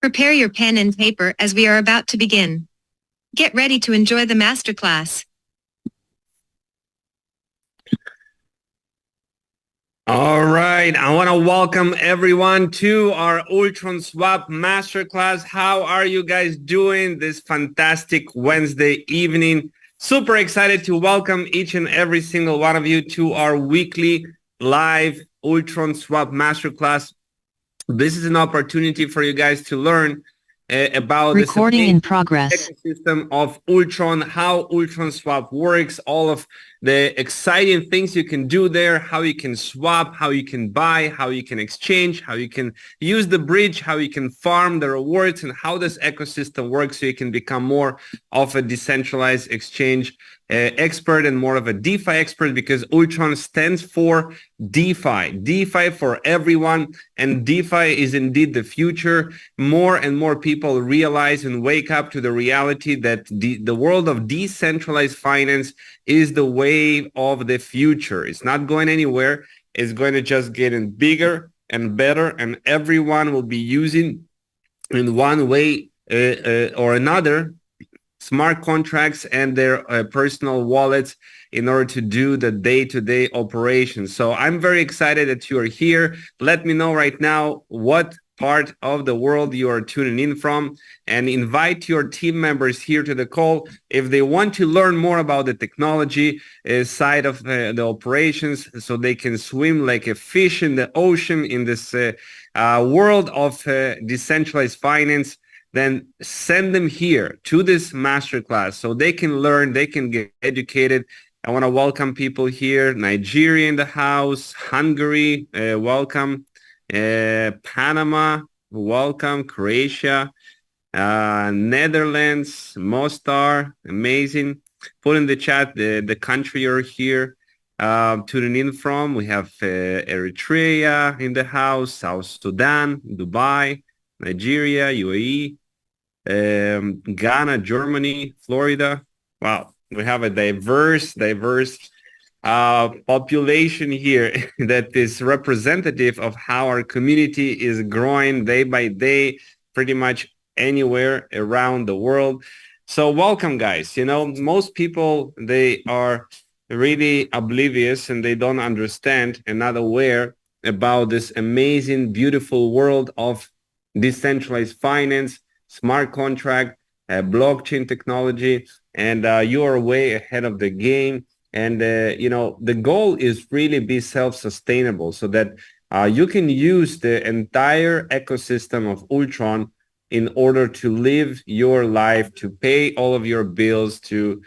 Prepare your pen and paper as we are about to begin. Get ready to enjoy the masterclass. All right, I want to welcome everyone to our Ultron Swap Masterclass. How are you guys doing this fantastic Wednesday evening? Super excited to welcome each and every single one of you to our weekly live Ultron Swap Masterclass. This is an opportunity for you guys to learn about Recording in progress. Ecosystem of Ultron, how Ultron Swap works, all of the exciting things you can do there, how you can swap, how you can buy, how you can exchange, how you can use the bridge, how you can farm the rewards, and how this ecosystem works so you can become more of a decentralized exchange expert and more of a DeFi expert, because Ultron stands for DeFi for everyone, and DeFi is indeed the future. More and more people realize and wake up to the reality that the world of decentralized finance is the way of the future. It's not going anywhere. It's going to just get bigger and better, and everyone will be using in one way or another smart contracts and their personal wallets in order to do the day-to-day operations. So I'm very excited that you are here. Let me know right now what part of the world you are tuning in from, and invite your team members here to the call if they want to learn more about the technology side of the operations, so they can swim like a fish in the ocean in this world of decentralized finance. Then send them here to this masterclass so they can learn, they can get educated. I want to welcome people here: Nigeria in the house, Hungary, welcome, Panama, welcome, Croatia, Netherlands, Mostar, amazing. Put in the chat the country you're here tuning in from. We have Eritrea in the house, South Sudan, Dubai, Nigeria, UAE, Ghana, Germany, Florida. Wow, we have a diverse population here that is representative of how our community is growing day by day, pretty much anywhere around the world. So welcome, guys. You know, most people, they are really oblivious and they don't understand and not aware about this amazing, beautiful world of decentralized finance, smart contract, blockchain technology, and you are way ahead of the game. And you know, the goal is really be self-sustainable, so that you can use the entire ecosystem of Ultron in order to live your life, to pay all of your bills, to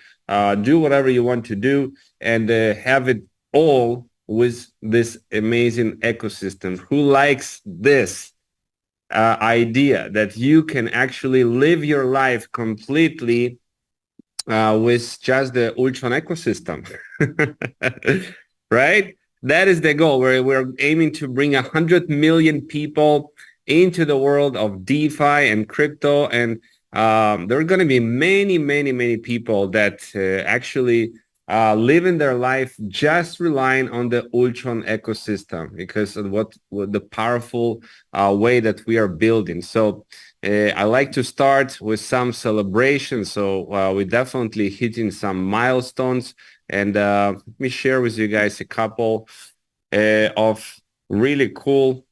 do whatever you want to do, and have it all with this amazing ecosystem. Who likes this idea that you can actually live your life completely with just the Ultron ecosystem? Right? That is the goal. We're aiming to bring 100 million people into the world of DeFi and crypto, and there are going to be many people that actually living their life just relying on the Ultron ecosystem because of what the powerful way that we are building. So I like to start with some celebration. So we're definitely hitting some milestones, and let me share with you guys a couple of really cool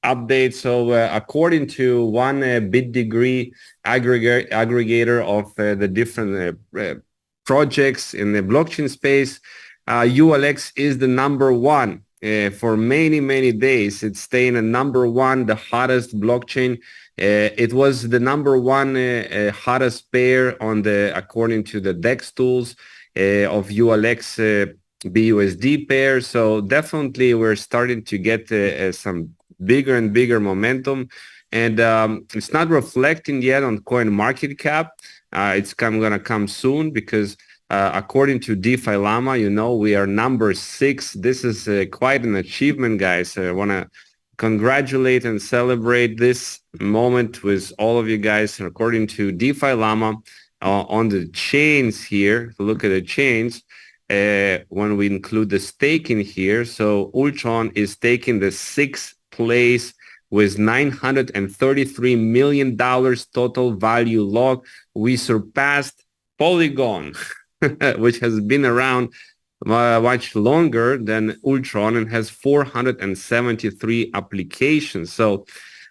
updates. So according to one bit degree aggregator of the different projects in the blockchain space, ULX is the number one for many days. It's staying at number one, the hottest blockchain. It was the number one hottest pair on the, according to the DEX tools of ULX BUSD pair. So definitely we're starting to get some bigger and bigger momentum, and it's not reflecting yet on coin market cap. It's gonna come soon, because according to DeFi Llama, you know, we are number 6. This is quite an achievement, guys. I want to congratulate and celebrate this moment with all of you guys. And according to DeFi Llama, on the chains here, look at the chains, when we include the staking here, so Ultron is taking the 6th place with $933 million total value log. We surpassed Polygon, which has been around much longer than Ultron and has 473 applications. So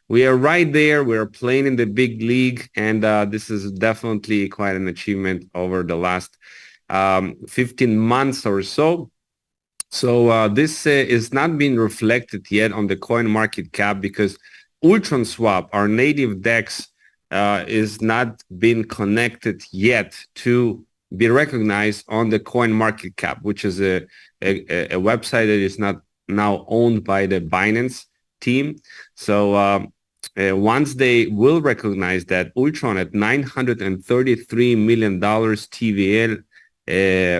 we are right there. We are playing in the big league, and this is definitely quite an achievement over the last 15 months or so. So this is not being reflected yet on the coin market cap because Ultron Swap, our native DEX, is not being connected yet to be recognized on the coin market cap, which is a website that is not now owned by the Binance team. So once they will recognize that Ultron at $933 million TVL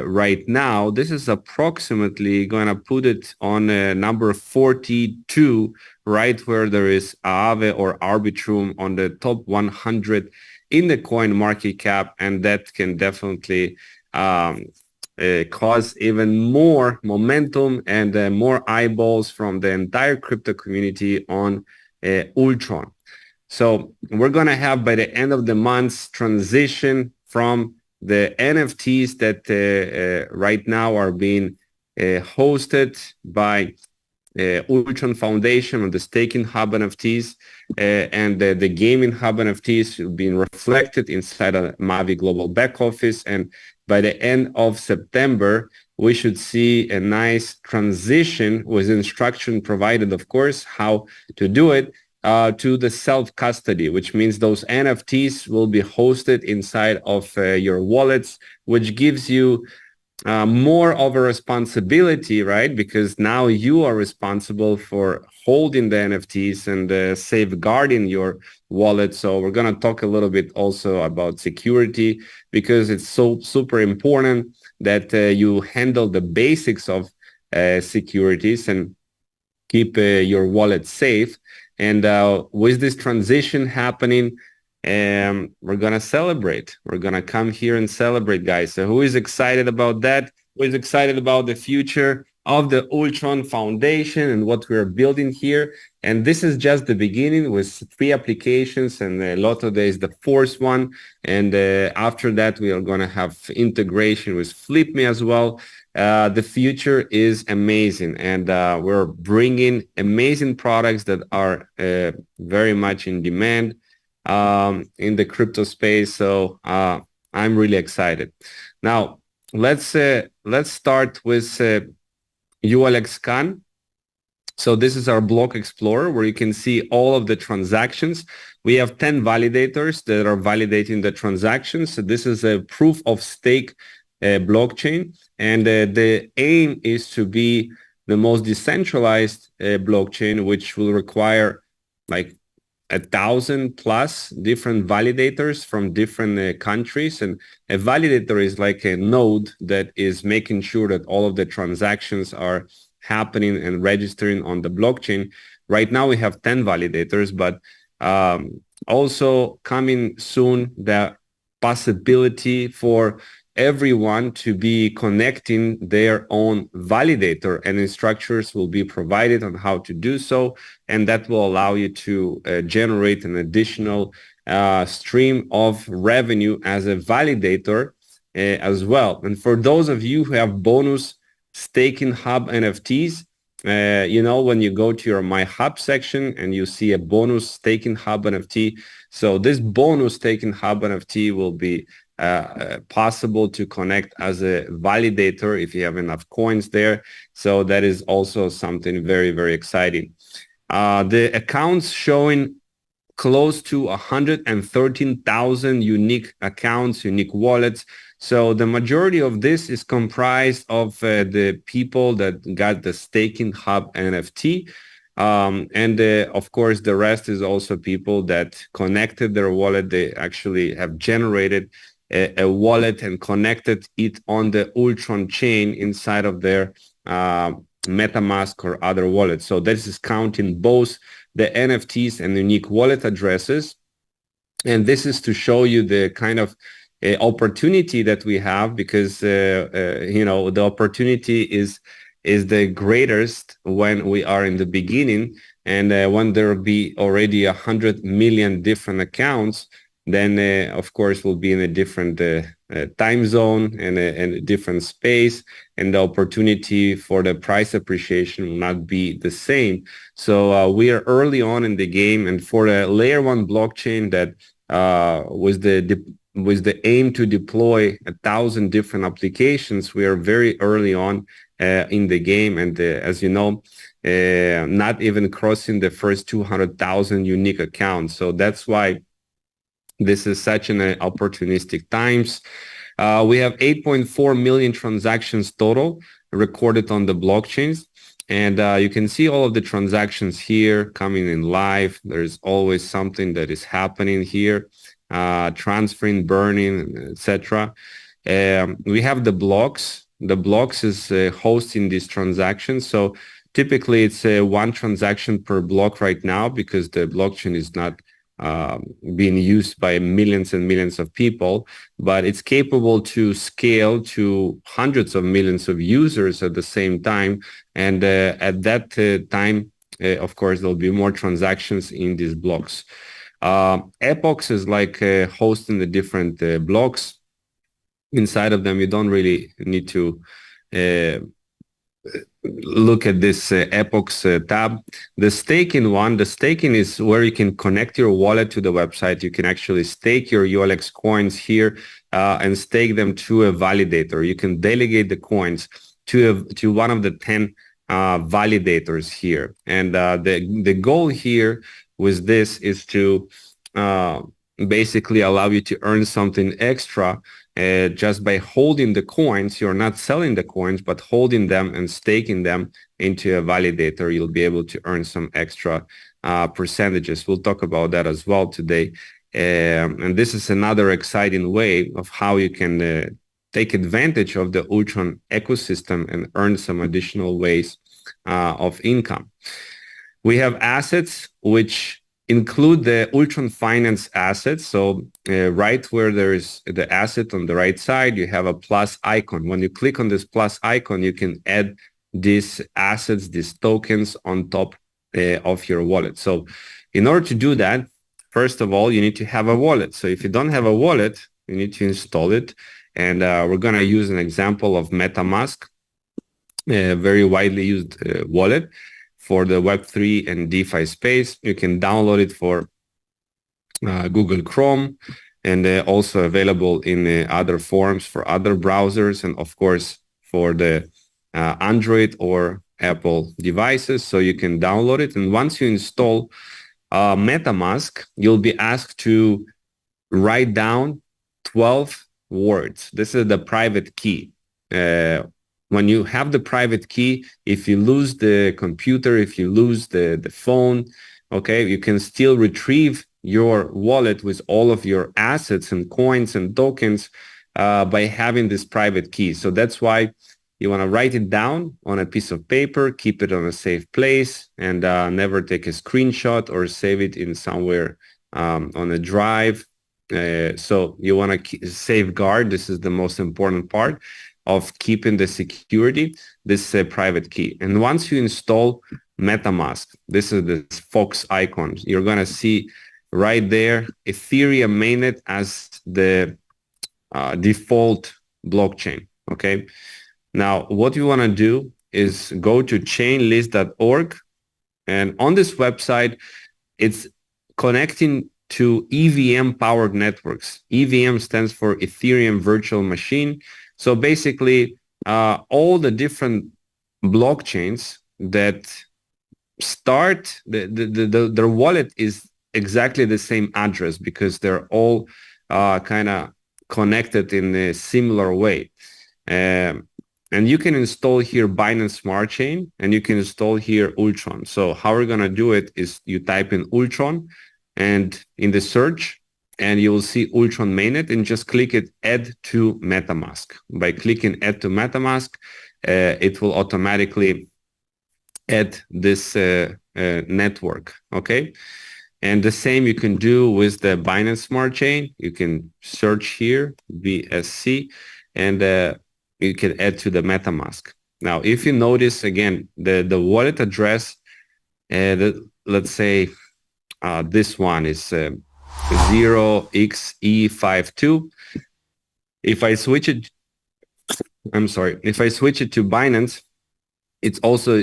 right now, this is approximately going to put it on number 42, right where there is Aave or Arbitrum on the top 100 in the coin market cap, and that can definitely cause even more momentum and more eyeballs from the entire crypto community on Ultron. So we're going to have by the end of the month transition from the NFTs that right now are being hosted by Ultron Foundation on the staking hub NFTs and the gaming hub NFTs being reflected inside a Mavi global back office. And by the end of September, we should see a nice transition with instruction provided, of course, how to do it, to the self-custody, which means those NFTs will be hosted inside of your wallets, which gives you more of a responsibility, right? Because now you are responsible for holding the NFTs and safeguarding your wallet. So we're going to talk a little bit also about security, because it's so super important that you handle the basics of securities and keep your wallet safe. And with this transition happening, we're going to celebrate. We're going to come here and celebrate, guys. So who is excited about that? Who is excited about the future of the Ultron Foundation and what we're building here? And this is just the beginning with 3 applications, and Lotto Day is the 4th one. And after that, we are going to have integration with FlipMe as well. The future is amazing, and we're bringing amazing products that are very much in demand in the crypto space. So I'm really excited. Now let's start with ULX Khan. So this is our block explorer where you can see all of the transactions. We have 10 validators that are validating the transactions. So this is a proof of stake blockchain, and the aim is to be the most decentralized blockchain, which will require like 1,000 plus different validators from different countries. And a validator is like a node that is making sure that all of the transactions are happening and registering on the blockchain. Right now we have 10 validators, but also coming soon, the possibility for everyone to be connecting their own validator, and instructions will be provided on how to do so. And that will allow you to generate an additional stream of revenue as a validator as well. And for those of you who have bonus staking hub NFTs, you know, when you go to your My Hub section and you see a bonus staking hub NFT, so this bonus staking hub NFT will be possible to connect as a validator if you have enough coins there. So that is also something very, very exciting. The accounts showing close to 113,000 unique accounts, unique wallets. So the majority of this is comprised of the people that got the staking hub NFT. And of course, the rest is also people that connected their wallet. They actually have generated a wallet and connected it on the Ultron chain inside of their MetaMask or other wallets. So this is counting both the NFTs and unique wallet addresses. And this is to show you the kind of opportunity that we have, because you know, the opportunity is the greatest when we are in the beginning, And when there will be already 100 million different accounts, then of course we'll be in a different time zone and a different space, and the opportunity for the price appreciation will not be the same. So we are early on in the game, and for the layer one blockchain that was the aim to deploy 1,000 different applications, we are very early on in the game, and as you know, not even crossing the first 200,000 unique accounts. So that's why this is such an opportunistic times. We have 8.4 million transactions total recorded on the blockchains. And you can see all of the transactions here coming in live. There's always something that is happening here, transferring, burning, etc. We have the blocks. The blocks is hosting these transactions. So typically it's one transaction per block right now because the blockchain is not being used by millions and millions of people, but it's capable to scale to hundreds of millions of users at the same time. And at that time, of course, there'll be more transactions in these blocks. Epochs is like hosting the different blocks. Inside of them, you don't really need to look at this epochs tab. The staking is where you can connect your wallet to the website. You can actually stake your ULX coins here and stake them to a validator. You can delegate the coins to one of the 10 validators here. And the goal here with this is to basically allow you to earn something extra just by holding the coins. You're not selling the coins, but holding them and staking them into a validator. You'll be able to earn some extra percentages. We'll talk about that as well today. And this is another exciting way of how you can take advantage of the Ultron ecosystem and earn some additional ways of income. We have assets which include the Ultron Finance assets. So right where there is the asset on the right side, you have a plus icon. When you click on this plus icon, you can add these assets, these tokens on top of your wallet. So in order to do that, first of all, you need to have a wallet. So if you don't have a wallet, you need to install it. And we're going to use an example of MetaMask, a very widely used wallet for the Web3 and DeFi space. You can download it for Google Chrome, and also available in other forms for other browsers, and of course for the Android or Apple devices. So you can download it, and once you install MetaMask, you'll be asked to write down 12 words. This is the private key. When you have the private key, if you lose the computer, if you lose the phone, okay, you can still retrieve your wallet with all of your assets and coins and tokens by having this private key. So that's why you want to write it down on a piece of paper, keep it on a safe place, and never take a screenshot or save it in somewhere on a drive. So you want to safeguard. This is the most important part of keeping the security, this private key. And once you install MetaMask, this is the Fox icon. You're going to see right there Ethereum mainnet as the default blockchain. Okay. Now, what you want to do is go to chainlist.org. And on this website, it's connecting to EVM powered networks. EVM stands for Ethereum Virtual Machine. So basically, all the different blockchains that start, their wallet is exactly the same address because they're all kind of connected in a similar way. And you can install here Binance Smart Chain, and you can install here Ultron. So how we're going to do it is you type in Ultron and in the search, and you will see Ultron mainnet, and just click it, add to MetaMask. By clicking add to MetaMask, it will automatically add this network, okay? And the same you can do with the Binance Smart Chain. You can search here, BSC, and you can add to the MetaMask. Now, if you notice, again, the wallet address let's say this one is 0xe52. If I switch it, I'm sorry, if I switch it to Binance, it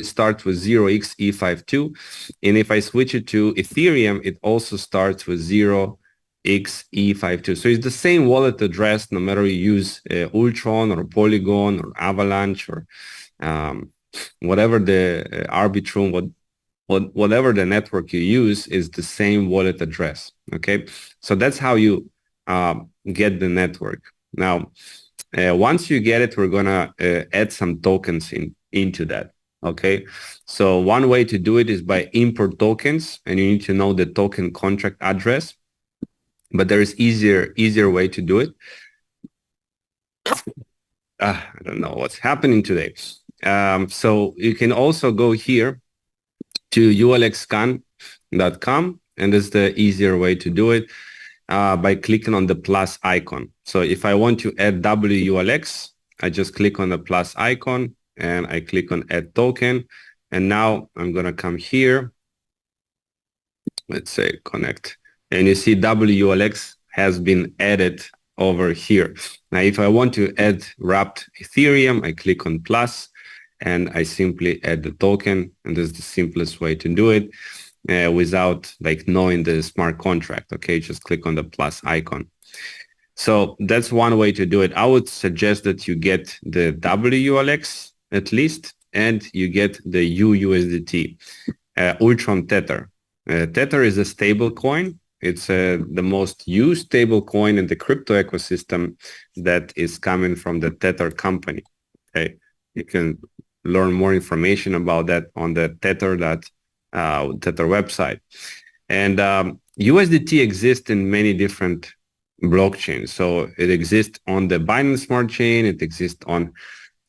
starts with 0xe52. And if I switch it to Ethereum, it also starts with 0xe52. So it's the same wallet address, no matter you use Ultron or Polygon or Avalanche or um, whatever the Arbitrum, whatever the network you use is the same wallet address. Okay, so that's how you get the network. Now, once you get it, we're gonna add some tokens into that. Okay, so one way to do it is by import tokens, and you need to know the token contract address. But there is easier way to do it. I don't know what's happening today. So you can also go here to ulxscan.com, and this is the easier way to do it by clicking on the plus icon. So if I want to add WULX, I just click on the plus icon and I click on add token. And now I'm going to come here. Let's say connect. And you see WULX has been added over here. Now, if I want to add wrapped Ethereum, I click on plus and I simply add the token. And this is the simplest way to do it without like knowing the smart contract. Okay, just click on the plus icon. So that's one way to do it. I would suggest that you get the WULX at least, and you get the UUSDT, Ultron Tether. Tether is a stable coin. It's the most used stable coin in the crypto ecosystem that is coming from the Tether company. Okay, you can learn more information about that on the Tether website. And USDT exists in many different blockchains. So it exists on the Binance Smart Chain. It exists on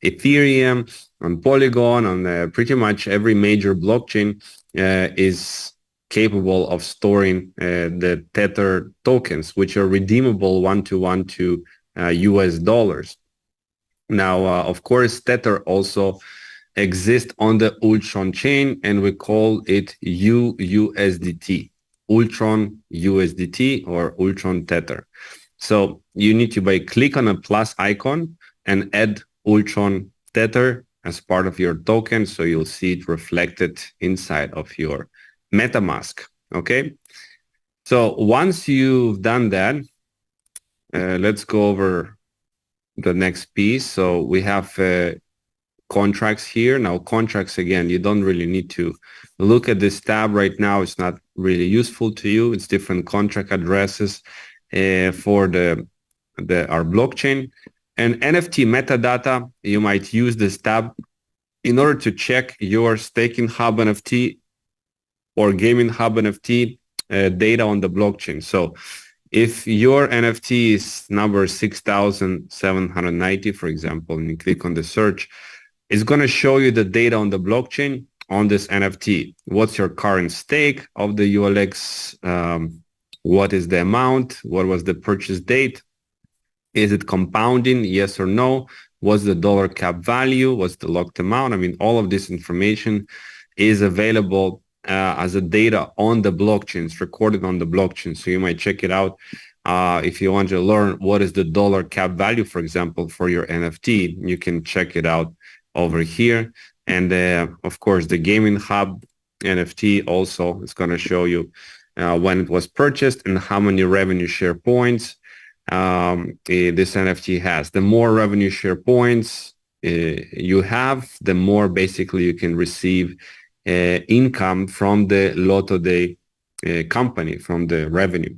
Ethereum, on Polygon, on pretty much every major blockchain is capable of storing the Tether tokens, which are redeemable one-to-one to US dollars. Now, of course, Tether also exists on the Ultron chain, and we call it UUSDT, Ultron USDT or Ultron Tether. So you need to click on a plus icon and add Ultron Tether as part of your token, so you'll see it reflected inside of your MetaMask. Okay. So once you've done that, let's go over the next piece. So we have contracts here. Now, contracts, again, you don't really need to look at this tab right now. It's not really useful to you. It's different contract addresses for our blockchain. And NFT metadata, you might use this tab in order to check your staking hub NFT or gaming hub NFT data on the blockchain. So if your NFT is number 6,790, for example, and you click on the search, it's going to show you the data on the blockchain on this NFT. What's your current stake of the ULX? What is the amount? What was the purchase date? Is it compounding? Yes or no? What's the dollar cap value? What's the locked amount? I mean, all of this information is available as a data on the blockchain. It's recorded on the blockchain. So you might check it out if you want to learn what is the dollar cap value, for example, for your NFT. You can check it out over here. And of course, the gaming hub NFT also is going to show you when it was purchased and how many revenue share points this NFT has. The more revenue share points you have, the more basically you can receive income from the Lotto Day company, from the revenue.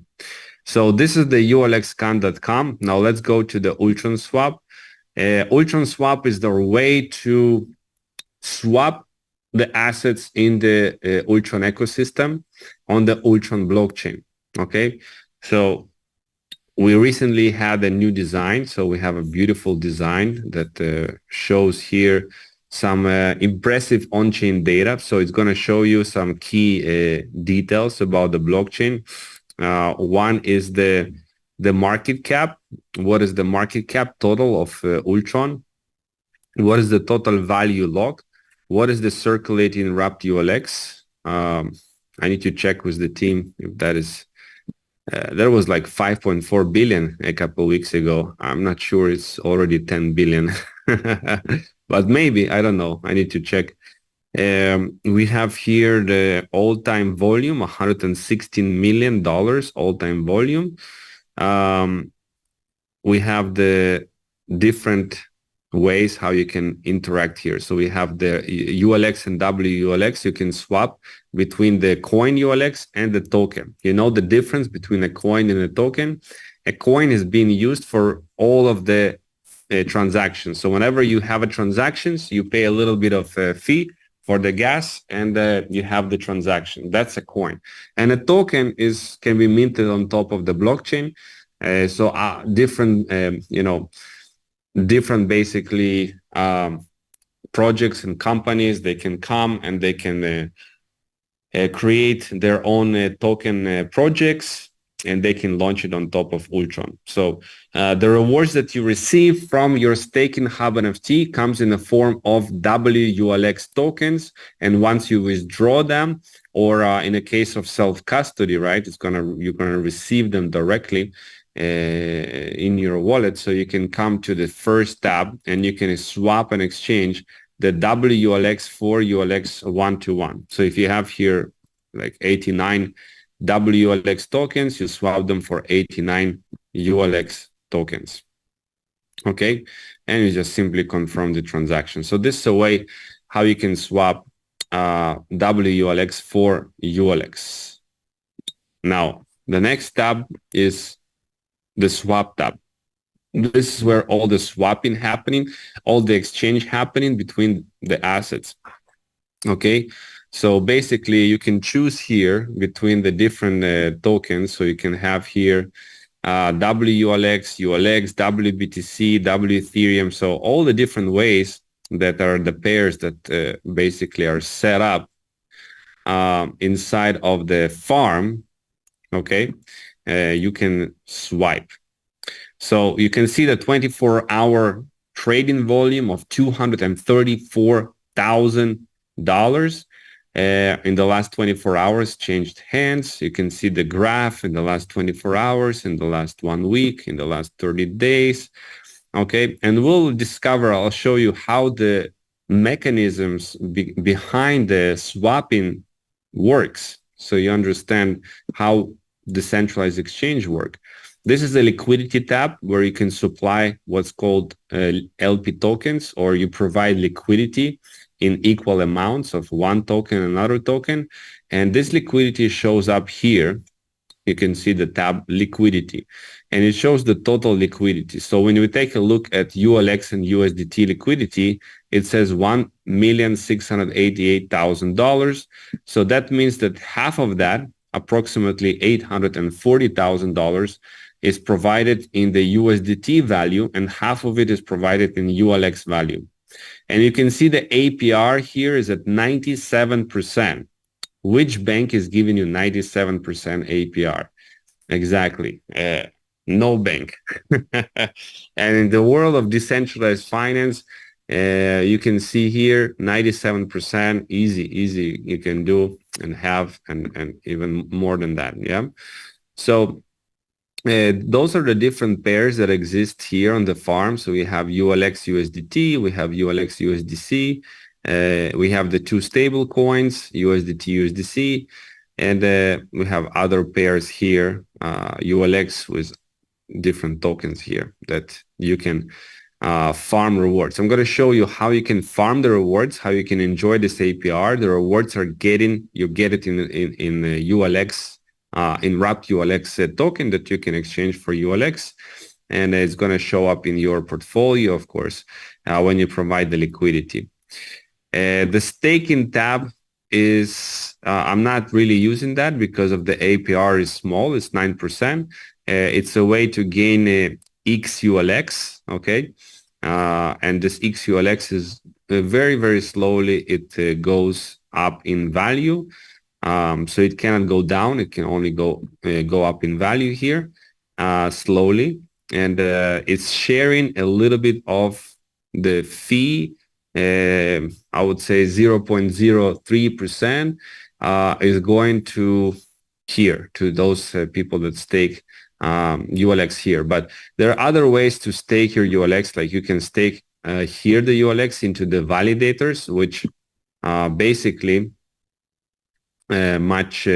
So this is the ulxscan.com. Now let's go to the Ultron Swap. Ultron Swap is the way to swap the assets in the Ultron ecosystem on the Ultron blockchain. Okay, so we recently had a new design. So we have a beautiful design that shows here some impressive on-chain data. So it's going to show you some key details about the blockchain. One is the market cap. What is the market cap total of Ultron? What is the total value locked? What is the circulating wrapped ULX? I need to check with the team if that is, that was like 5.4 billion a couple of weeks ago. I'm not sure it's already 10 billion, but maybe, I don't know. I need to check. We have here the all-time volume, $116 million all-time volume. We have the different ways how you can interact here. So we have the ULX and WULX. You can swap between the coin ULX and the token. You know the difference between a coin and a token? A coin is being used for all of the transactions. So whenever you have a transactions, you pay a little bit of a fee for the gas, and you have the transaction. That's a coin. And a token can be minted on top of the blockchain. Different, different basically projects and companies, they can come and they can create their own token projects, and they can launch it on top of Ultron. So the rewards that you receive from your staking Hub NFT comes in the form of WULX tokens. And once you withdraw them, or in a case of self-custody, right, you're gonna receive them directly in your wallet. So you can come to the first tab and you can swap and exchange the WULX for ULX 1-to-1. So if you have here like 89 WULX tokens, you swap them for 89 ULX tokens. Okay, and you just simply confirm the transaction. So this is a way how you can swap WULX for ULX. Now, the next tab is the swap tab. This is where all the swapping happening, all the exchange happening between the assets. Okay, so basically you can choose here between the different tokens. So you can have here WULX, ULX, WBTC, W Ethereum. So all the different ways that are the pairs that basically are set up inside of the farm. Okay, you can swipe. So you can see the 24-hour trading volume of $234,000 in the last 24 hours changed hands. You can see the graph in the last 24 hours, in the last 1 week, in the last 30 days. Okay, and I'll show you how the mechanisms behind the swapping works, so you understand how decentralized exchange work. This is the liquidity tab where you can supply what's called LP tokens, or you provide liquidity in equal amounts of one token and another token. And this liquidity shows up here. You can see the tab liquidity, and it shows the total liquidity. So when we take a look at ULX and USDT liquidity, it says $1,688,000. So that means that half of that, approximately $840,000, is provided in the USDT value, and half of it is provided in ULX value. And you can see the APR here is at 97%. Which bank is giving you 97% APR? Exactly. No bank. And in the world of decentralized finance, you can see here 97%, easy you can do and have, and even more than that. Yeah. So those are the different pairs that exist here on the farm. So we have ULX USDT, we have ULX USDC, we have the two stable coins, USDT USDC, and we have other pairs here, ULX with different tokens here that you can farm rewards. I'm going to show you how you can farm the rewards, how you can enjoy this APR. The rewards you get it in ULX, in wrapped ULX token that you can exchange for ULX, and it's going to show up in your portfolio, of course, when you provide the liquidity. The staking tab is, I'm not really using that because of the APR is small, it's 9%. It's a way to gain XULX, okay? And this XULX is very slowly, it goes up in value. So it cannot go down, it can only go up in value here, slowly. And it's sharing a little bit of the fee, I would say 0.03%. is going to here, to those people that stake ULX here. But there are other ways to stake your ULX, like you can stake here the ULX into the validators, which basically much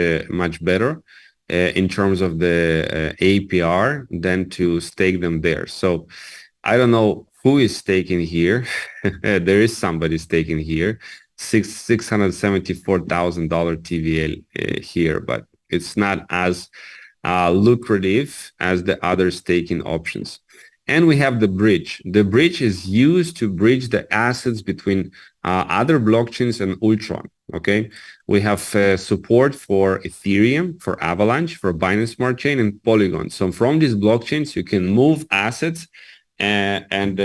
better in terms of the APR than to stake them there. So I don't know who is staking here. There is somebody staking here, $674,000 TVL here, but it's not as lucrative as the other staking options. And we have the bridge. The bridge is used to bridge the assets between other blockchains and Ultron. Okay, we have support for Ethereum, for Avalanche, for Binance Smart Chain, and Polygon. So from these blockchains, you can move assets and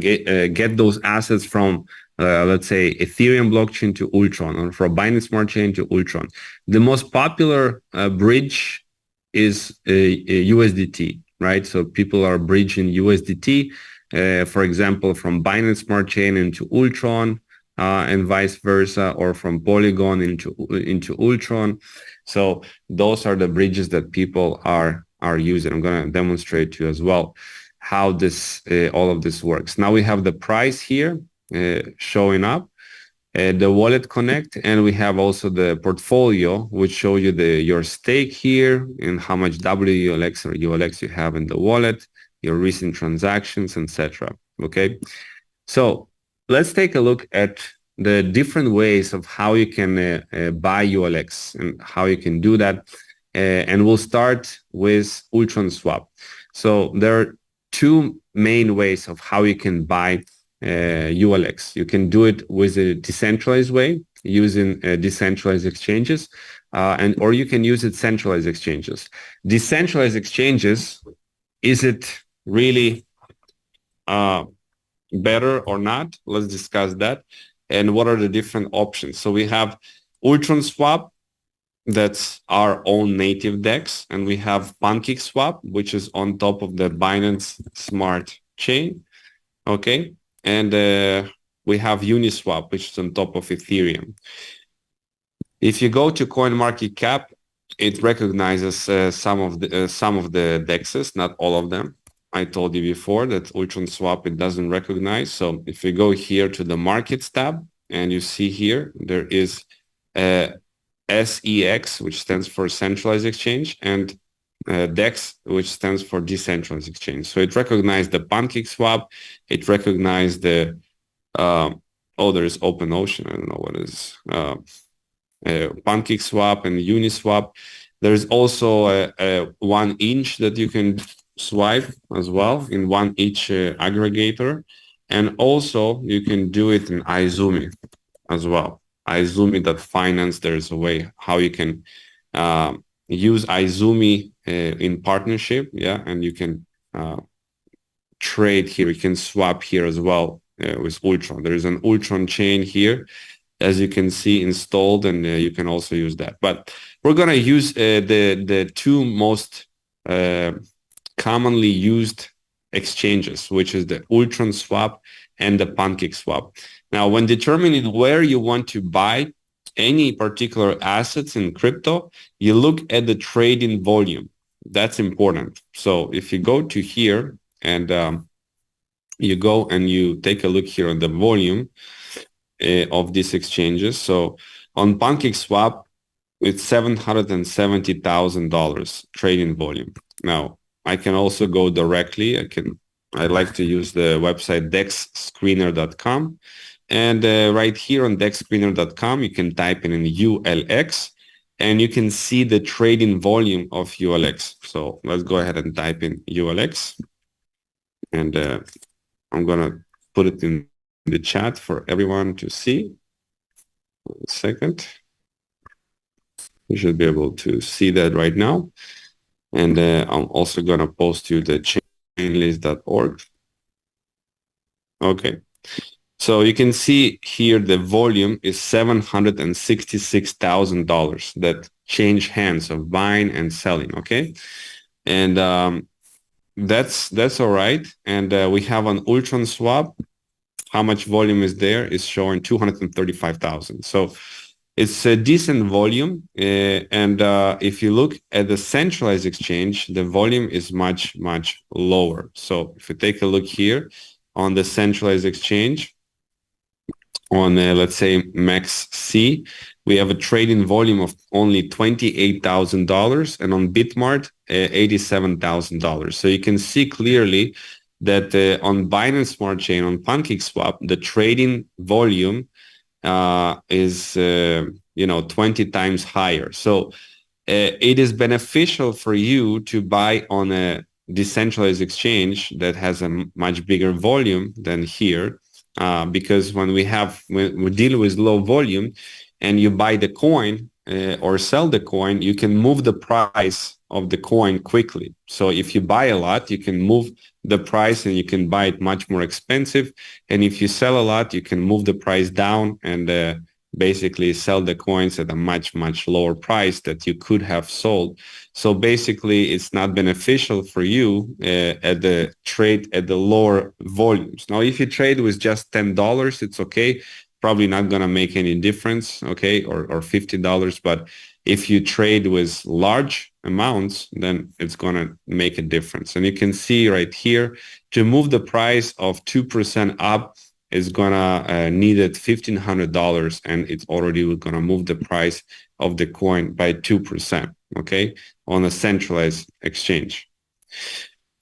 get those assets from let's say Ethereum blockchain to Ultron, or from Binance Smart Chain to Ultron. The most popular bridge is USDT, right? So people are bridging USDT, for example, from Binance Smart Chain into Ultron, and vice versa, or from Polygon into Ultron. So those are the bridges that people are using. I'm going to demonstrate to you as well how this all of this works. Now we have the price here showing up, the wallet connect, and we have also the portfolio, which show you your stake here and how much WULX or ULX you have in the wallet, your recent transactions, etc. Okay, so let's take a look at the different ways of how you can buy ULX and how you can do that. And we'll start with Ultron Swap. So there are two main ways of how you can buy ULX. You can do it with a decentralized way using decentralized exchanges, or you can use it centralized exchanges. Decentralized exchanges, is it really better or not? Let's discuss that. And what are the different options? So we have Ultron Swap, that's our own native DEX, and we have PancakeSwap, which is on top of the Binance Smart Chain. Okay, and we have Uniswap, which is on top of Ethereum. If you go to CoinMarketCap, it recognizes some of the DEXs, not all of them. I told you before that Ultron Swap, it doesn't recognize. So if you go here to the Markets tab, and you see here, there is SEX, which stands for Centralized Exchange, and DEX, which stands for Decentralized Exchange. So it recognized the PancakeSwap, it recognized the, there's OpenOcean, I don't know what is, PancakeSwap and Uniswap. There's also a 1 inch that you can swipe as well in 1 inch aggregator. And also you can do it in Izumi as well. Izumi.finance, there's a way how you can use Izumi in partnership, yeah, and you can trade here. You can swap here as well with Ultron. There is an Ultron chain here, as you can see, installed, and you can also use that. But we're gonna use the two most commonly used exchanges, which is the Ultron Swap and the PancakeSwap. Now, when determining where you want to buy any particular assets in crypto, you look at the trading volume. That's important. So if you go to here and you go and you take a look here on the volume of these exchanges. So on PancakeSwap, it's $770,000 trading volume. Now, I can also go directly. I like to use the website dexscreener.com. And right here on dexscreener.com, you can type in ULX, and you can see the trading volume of ULX. So let's go ahead and type in ULX. And I'm going to put it in the chat for everyone to see. 1 second. You should be able to see that right now. And I'm also going to post you the chainlist.org. Okay. So you can see here the volume is $766,000 that change hands of buying and selling. Okay. And that's all right. And we have an Ultron Swap. How much volume is there? Is showing 235,000. So It's a decent volume, and if you look at the centralized exchange, the volume is much, much lower. So if you take a look here on the centralized exchange, on let's say Max C, we have a trading volume of only $28,000, and on Bitmart, $87,000. So you can see clearly that on Binance Smart Chain, on PancakeSwap, the trading volume is 20 times higher. So it is beneficial for you to buy on a decentralized exchange that has a much bigger volume than here, because when we deal with low volume and you buy the coin or sell the coin, you can move the price of the coin quickly. So if you buy a lot, you can move the price and you can buy it much more expensive. And if you sell a lot, you can move the price down and basically sell the coins at a much, much lower price that you could have sold. So basically, it's not beneficial for you at the trade at the lower volumes. Now, if you trade with just $10, it's okay. Probably not going to make any difference, okay, or $50. But if you trade with large amounts, then it's going to make a difference. And you can see right here, to move the price of 2% up, is gonna need it $1,500, and it's already gonna move the price of the coin by 2%, okay, on a centralized exchange.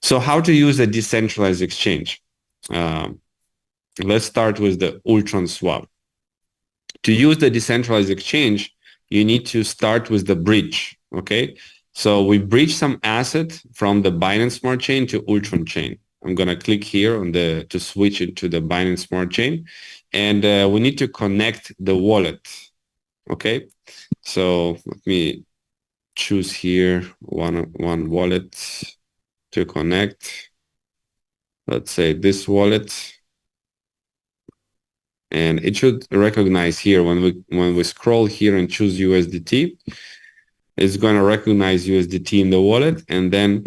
So how to use a decentralized exchange? Let's start with the Ultron swap. To use the decentralized exchange, you need to start with the bridge, okay? So we bridge some asset from the Binance Smart Chain to Ultron chain. I'm going to click here on to switch it to the Binance Smart Chain. And we need to connect the wallet. Okay. So let me choose here one wallet to connect. Let's say this wallet. And it should recognize here when we scroll here and choose USDT, it's going to recognize USDT in the wallet. And then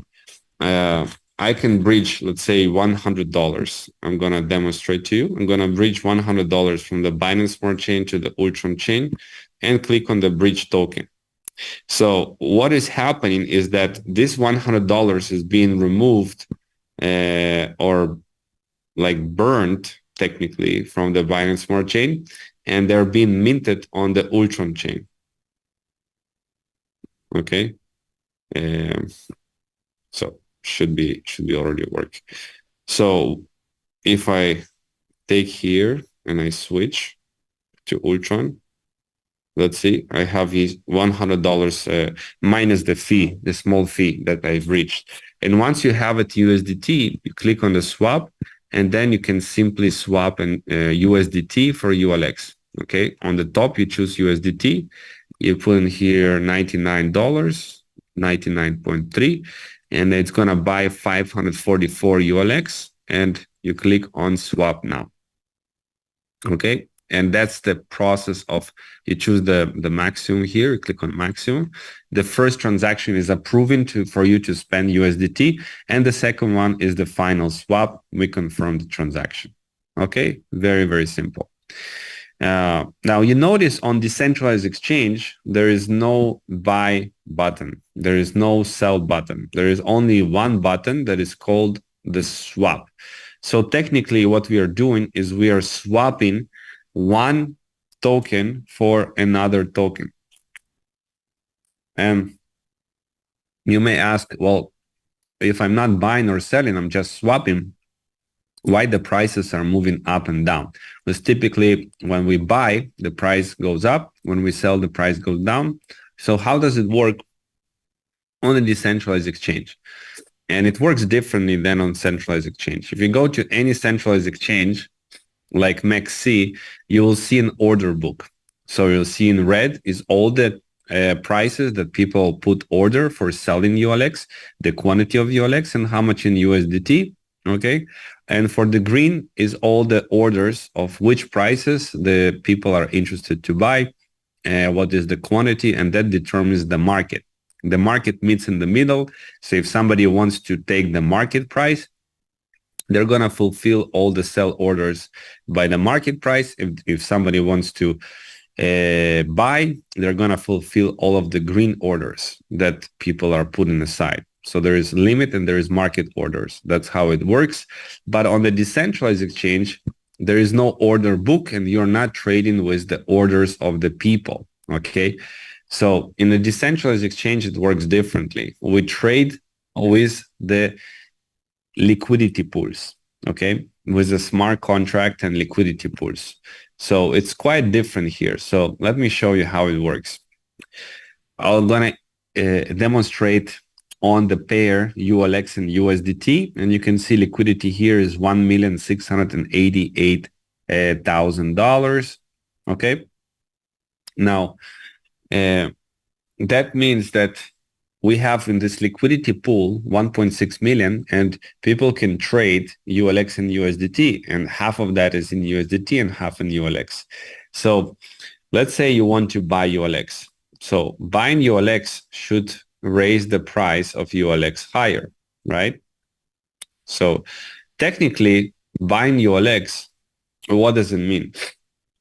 I can bridge, let's say, $100. I'm going to demonstrate to you. I'm going to bridge $100 from the Binance Smart Chain to the Ultron chain and click on the bridge token. So what is happening is that this $100 is being removed or like burned technically from the Binance Smart Chain, and they're being minted on the Ultron chain. Okay. So should be already work. So if I take here and I switch to Ultron, let's see, I have his $100 minus the fee, the small fee that I've reached. And once you have it USDT, you click on the swap, and then you can simply swap an USDT for ULX. Okay, on the top you choose USDT, you put in here $99, 99.3. And it's going to buy 544 ULX, and you click on swap now. Okay. And that's the process of, you choose the maximum here, you click on maximum. The first transaction is approving for you to spend USDT. And the second one is the final swap. We confirm the transaction. Okay. Very, very simple. Now you notice on decentralized exchange, there is no buy button. There is no sell button. There is only one button that is called the swap. So technically what we are doing is we are swapping one token for another token. And you may ask, well, if I'm not buying or selling, I'm just swapping, why the prices are moving up and down? Because typically when we buy, the price goes up. When we sell, the price goes down. So how does it work on a decentralized exchange? And it works differently than on centralized exchange. If you go to any centralized exchange, like MaxC, you will see an order book. So you'll see in red is all the prices that people put order for selling ULX, the quantity of ULX, and how much in USDT. Okay. And for the green is all the orders of which prices the people are interested to buy, what is the quantity, and that determines the market. The market meets in the middle. So if somebody wants to take the market price, they're going to fulfill all the sell orders by the market price. If somebody wants to buy, they're going to fulfill all of the green orders that people are putting aside. So there is limit and there is market orders. That's how it works. But on the decentralized exchange, there is no order book and you're not trading with the orders of the people. Okay. So in the decentralized exchange, it works differently. We trade with the liquidity pools. Okay. With the smart contract and liquidity pools. So it's quite different here. So let me show you how it works. I'm going to demonstrate on the pair ULX and USDT. And you can see liquidity here is $1,688,000. Okay. Now, that means that we have in this liquidity pool 1.6 million and people can trade ULX and USDT, and half of that is in USDT and half in ULX. So let's say you want to buy ULX. So buying ULX should raise the price of ULX higher, right? So technically buying ULX, what does it mean?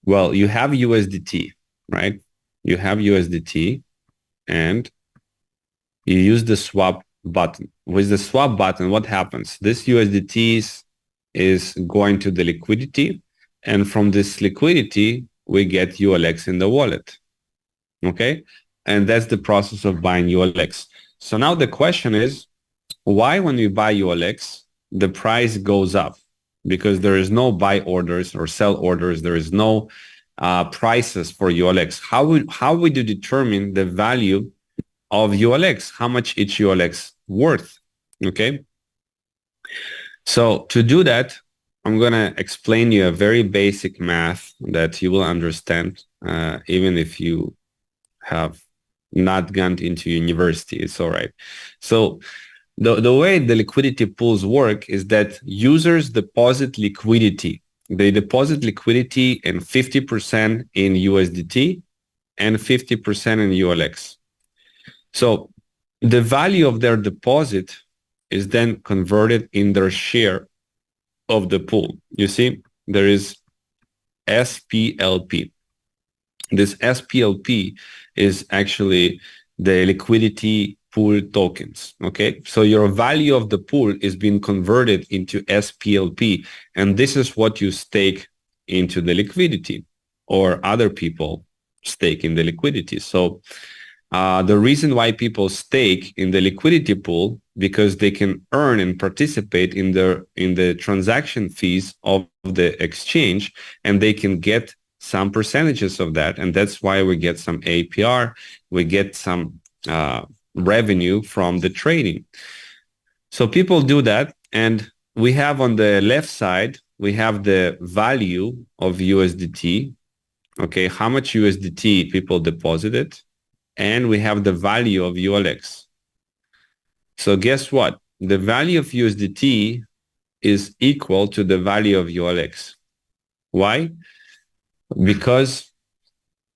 Well, you have USDT, right? You have USDT and you use the swap button. With the swap button, what happens? This USDT is going to the liquidity, and from this liquidity, we get ULX in the wallet. Okay? And that's the process of buying ULX. So now the question is, why when we buy ULX, the price goes up? Because there is no buy orders or sell orders. There is no prices for ULX. How would you determine the value of ULX, how much each ULX worth? Okay. So to do that, I'm going to explain you a very basic math that you will understand, even if you have not gone into university. It's all right. So the way the liquidity pools work is that users deposit liquidity. They deposit liquidity in 50% in USDT and 50% in ULX. So the value of their deposit is then converted in their share of the pool. You see, there is SPLP. This SPLP is actually the liquidity pool tokens. Okay, so your value of the pool is being converted into SPLP, and this is what you stake into the liquidity, or other people stake in the liquidity. So the reason why people stake in the liquidity pool, because they can earn and participate in the transaction fees of the exchange, and they can get some percentages of that. And that's why we get some APR, we get some revenue from the trading. So people do that. And we have on the left side, we have the value of USDT. Okay, how much USDT people deposited. And we have the value of ULX. So guess what? The value of USDT is equal to the value of ULX. Why? Because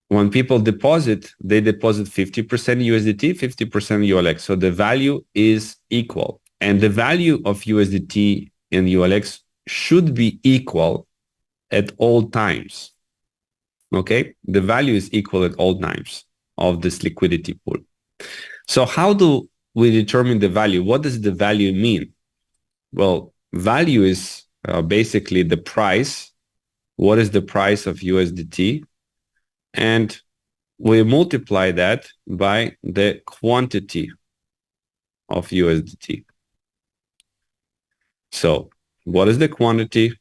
when people deposit, they deposit 50% USDT, 50% ULX. So the value is equal. And the value of USDT and ULX should be equal at all times. Okay? The value is equal at all times of this liquidity pool. So how do we determine the value? What does the value mean? Well, value is basically the price. What is the price of USDT? And we multiply that by the quantity of USDT. So what is the quantity?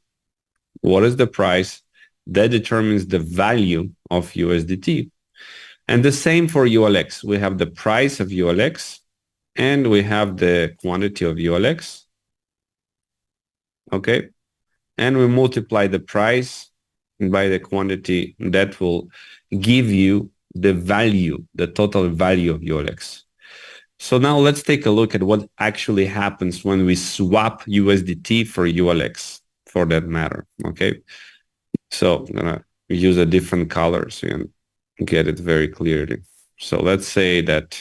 What is the price? That determines the value of USDT. And the same for ULX. We have the price of ULX and we have the quantity of ULX. Okay. And we multiply the price by the quantity. That will give you the value, the total value of ULX. So now let's take a look at what actually happens when we swap USDT for ULX, for that matter. Okay. So I'm going to use a different color so you can get it very clearly. So let's say that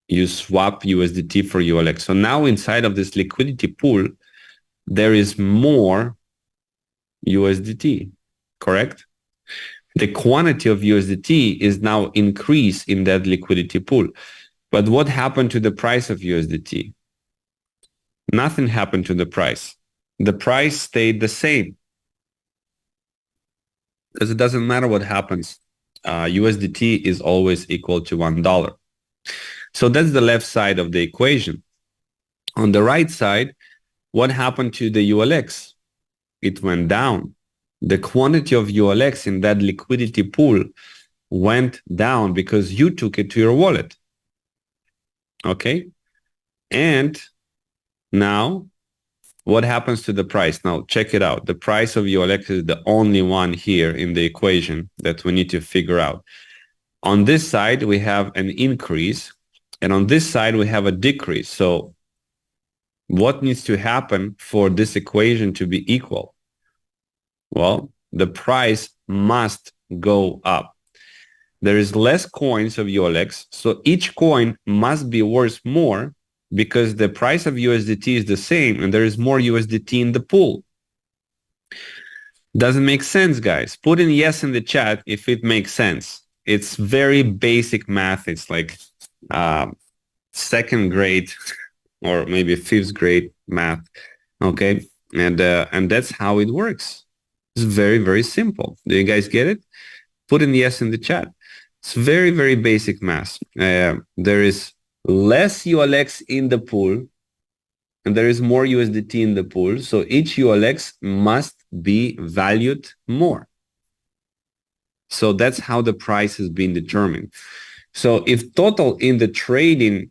you swap USDT for ULX. So now inside of this liquidity pool, there is more USDT, correct? The quantity of USDT is now increased in that liquidity pool. But what happened to the price of USDT? Nothing happened to the price. The price stayed the same because it doesn't matter what happens. USDT is always equal to $1. So that's the left side of the equation. On the right side, what happened to the ULX? It went down. The quantity of ULX in that liquidity pool went down because you took it to your wallet. Okay? And now, what happens to the price? Now, check it out. The price of ULX is the only one here in the equation that we need to figure out. On this side, we have an increase, and on this side, we have a decrease. So what needs to happen for this equation to be equal? Well, the price must go up. There is less coins of ULX, so each coin must be worth more because the price of USDT is the same and there is more USDT in the pool. Doesn't make sense, guys. Put in yes in the chat if it makes sense. It's very basic math. It's like second grade or maybe fifth grade math. Okay, and that's how it works. It's very, very simple. Do you guys get it? Put in yes in the chat. It's very, very basic math. There is less ULX in the pool and there is more USDT in the pool. So each ULX must be valued more. So that's how the price has been determined. So if total in the trading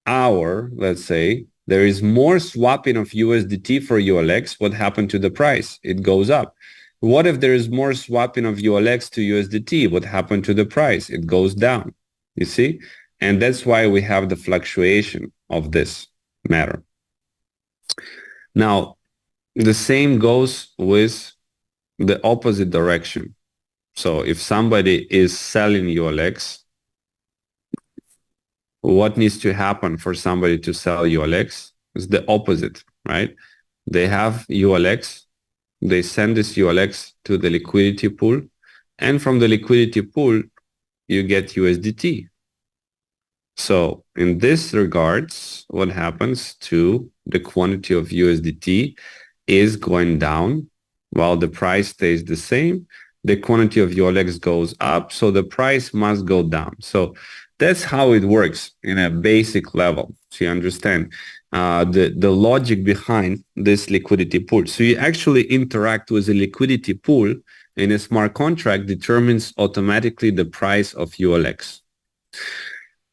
hour, let's say, there is more swapping of USDT for ULX, what happened to the price? It goes up. What if there is more swapping of ULX to USDT? What happened to the price? It goes down, you see? And that's why we have the fluctuation of this matter. Now, the same goes with the opposite direction. So if somebody is selling ULX, what needs to happen for somebody to sell ULX? It's the opposite, right? They have ULX, they send this ULX to the liquidity pool, and from the liquidity pool, you get USDT. So in this regards, what happens to the quantity of USDT is going down while the price stays the same. The quantity of ULX goes up, so the price must go down. So that's how it works in a basic level. So you understand the logic behind this liquidity pool. So you actually interact with a liquidity pool and a smart contract determines automatically the price of ULX.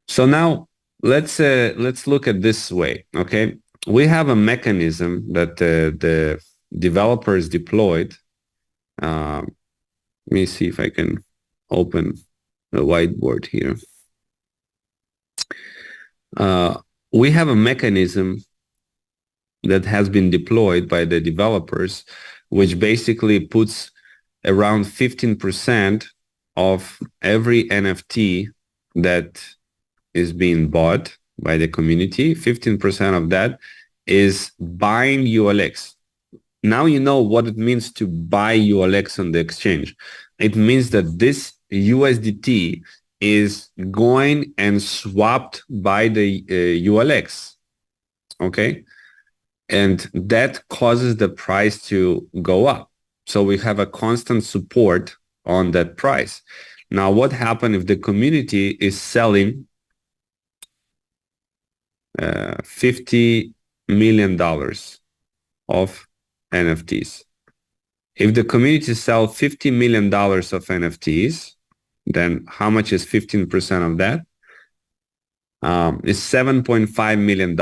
So now let's look at this way, okay? We have a mechanism that the developers deployed. Let me see if I can open the whiteboard here. We have a mechanism that has been deployed by the developers, which basically puts around 15% of every NFT that is being bought by the community. 15% of that is buying ULX. Now you know what it means to buy ULX on the exchange. It means that this USDT is going and swapped by the ULX, okay? And that causes the price to go up. So we have a constant support on that price. Now, what happens if the community is selling $50 million of NFTs? If the community sells $50 million of NFTs, then how much is 15% of that? Is $7.5 million.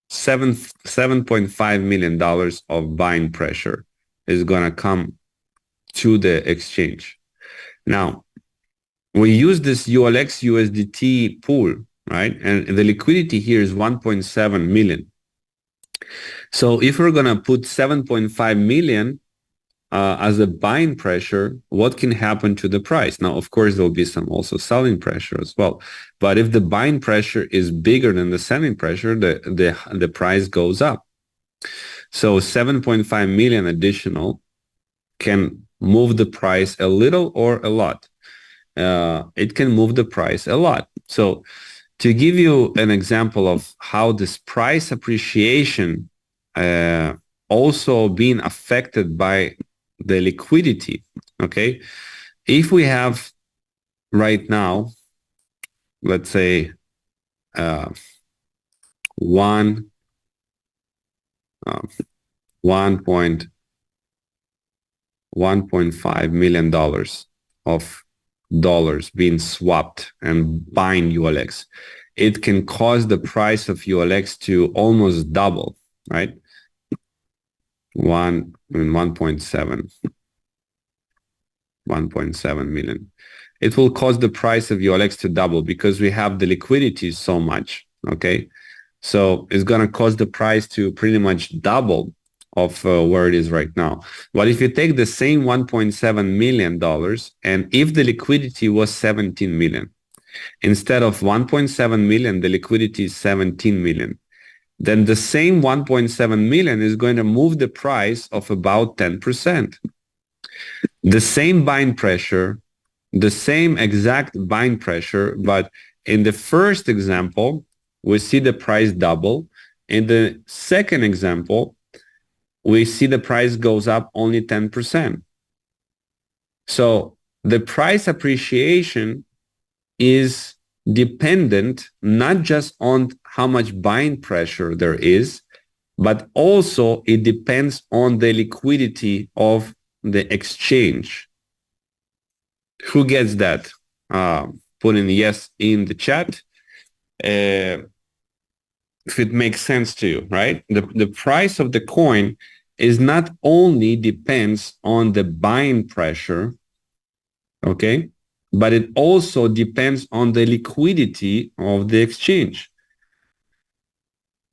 $7.5 million of buying pressure is going to come to the exchange. Now, we use this ULX USDT pool, right? And the liquidity here is 1.7 million. So if we're going to put 7.5 million as a buying pressure, what can happen to the price? Now, of course, there'll be some also selling pressure as well. But if the buying pressure is bigger than the selling pressure, the price goes up. So 7.5 million additional can move the price a little or a lot. It can move the price a lot. So to give you an example of how this price appreciation also being affected by the liquidity, okay? If we have right now, let's say uh, one uh, 1.5 million of dollars being swapped and buying ULX, it can cause the price of ULX to almost double, right? 1.7 million. It will cause the price of ULX to double because we have the liquidity so much, okay? So it's going to cause the price to pretty much double of where it is right now. But if you take the same $1.7 million and if the liquidity was 17 million, instead of 1.7 million, the liquidity is 17 million, then the same 1.7 million is going to move the price of about 10%. The same buying pressure, the same exact buying pressure, but in the first example, we see the price double. In the second example, we see the price goes up only 10%. So the price appreciation is dependent not just on how much buying pressure there is, but also it depends on the liquidity of the exchange. Who gets that? Put in yes in the chat. If it makes sense to you, right? The price of the coin is not only depends on the buying pressure, okay, but it also depends on the liquidity of the exchange.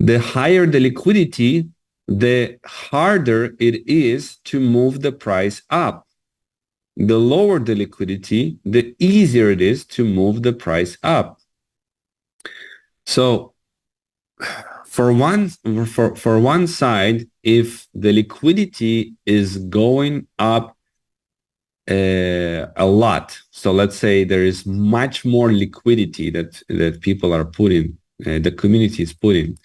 The higher the liquidity, the harder it is to move the price up. The lower the liquidity, the easier it is to move the price up. So for one side, if the liquidity is going up a lot, so let's say there is much more liquidity that people are putting, the community is putting,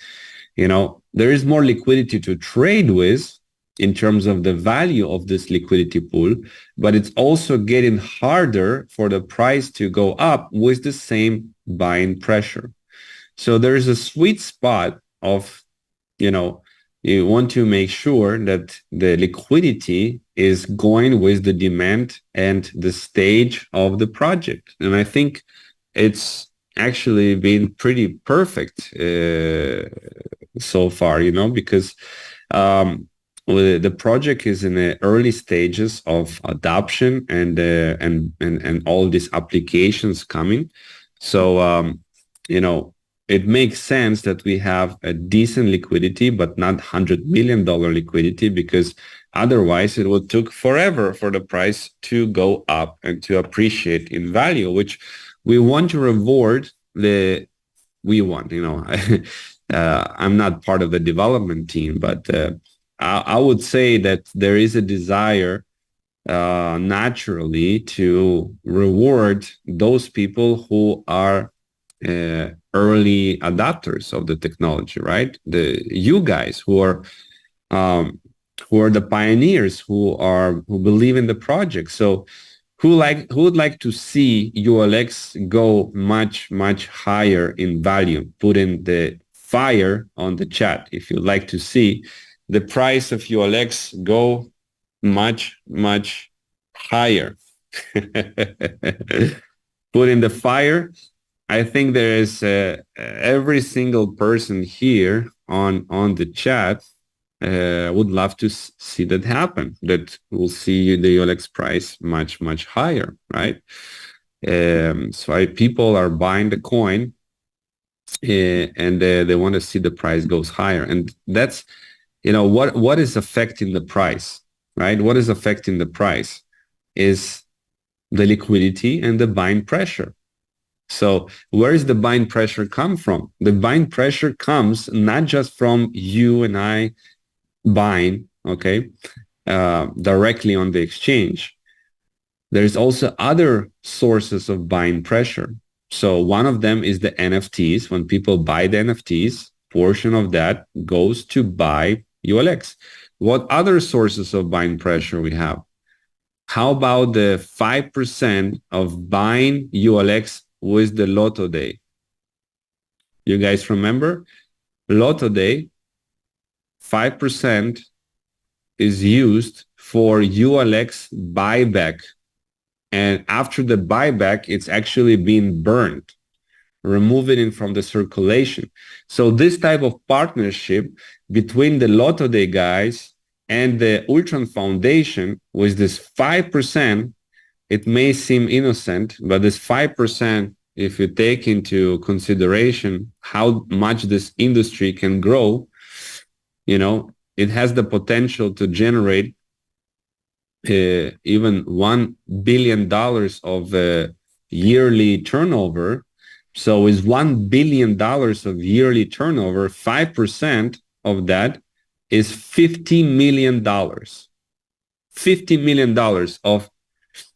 there is more liquidity to trade with in terms of the value of this liquidity pool, but it's also getting harder for the price to go up with the same buying pressure. So there's a sweet spot of, you want to make sure that the liquidity is going with the demand and the stage of the project. And I think it's actually been pretty perfect so far, because the project is in the early stages of adoption and all these applications coming. So, it makes sense that we have a decent liquidity, but not $100 million liquidity, because otherwise it would take forever for the price to go up and to appreciate in value, which we want to reward I'm not part of the development team, but I would say that there is a desire naturally to reward those people who are early adopters of the technology, right? You guys who are the pioneers, who believe in the project. So who would like to see ULX go much, much higher in value? Put in the fire on the chat if you'd like to see the price of ULX go much, much higher. Put in the fire. I think there is every single person here on the chat would love to see that happen, that we'll see the ULX price much, much higher, right? So people are buying the coin and they want to see the price goes higher. And that's, what is affecting the price, right? What is affecting the price is the liquidity and the buying pressure. So where is the buying pressure come from? The buying pressure comes not just from you and I buying, okay? directly on the exchange. There's also other sources of buying pressure. So one of them is the NFTs. When people buy the NFTs, portion of that goes to buy ULX. What other sources of buying pressure we have? How about the 5% of buying ULX with the Lotto Day? You guys remember? Lotto Day, 5% is used for ULX buyback. And after the buyback, it's actually being burned, removing it from the circulation. So this type of partnership between the Lotto Day guys and the Ultron Foundation with this 5%, it may seem innocent, but this 5%, if you take into consideration how much this industry can grow, it has the potential to generate even $1 billion of yearly turnover. So is $1 billion of yearly turnover, 5% of that is $50 million. $50 million of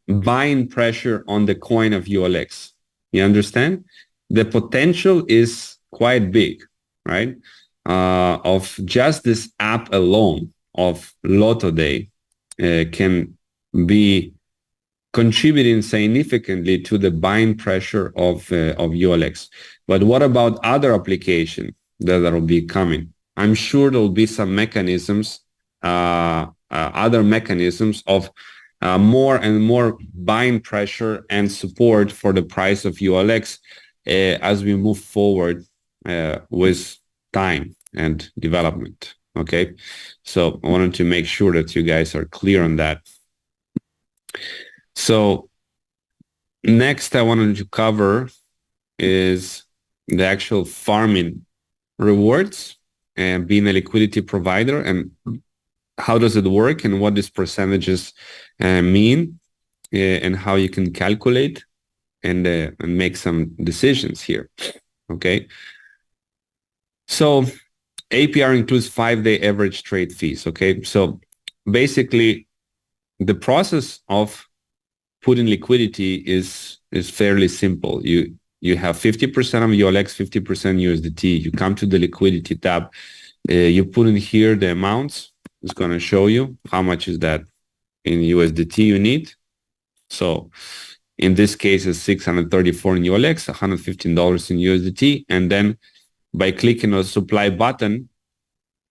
buying pressure on the coin of ULX. You understand? The potential is quite big, right? Of just this app alone of Lotto Day can be contributing significantly to the buying pressure of ULX. But what about other applications that will be coming? I'm sure there will be some mechanisms, other mechanisms of more and more buying pressure and support for the price of ULX as we move forward with time and development. Okay, so I wanted to make sure that you guys are clear on that. So next I wanted to cover is the actual farming rewards and being a liquidity provider, and how does it work and what these percentages mean, and how you can calculate and make some decisions here. Okay, so APR includes 5-day average trade fees. Okay, so basically the process of putting liquidity is fairly simple. You have 50% of ULX, 50% USDT. You come to the liquidity tab. You put in here the amounts. It's going to show you how much is that in USDT you need. So in this case, it's 634 in ULX, $115 in USDT. And then by clicking on the supply button,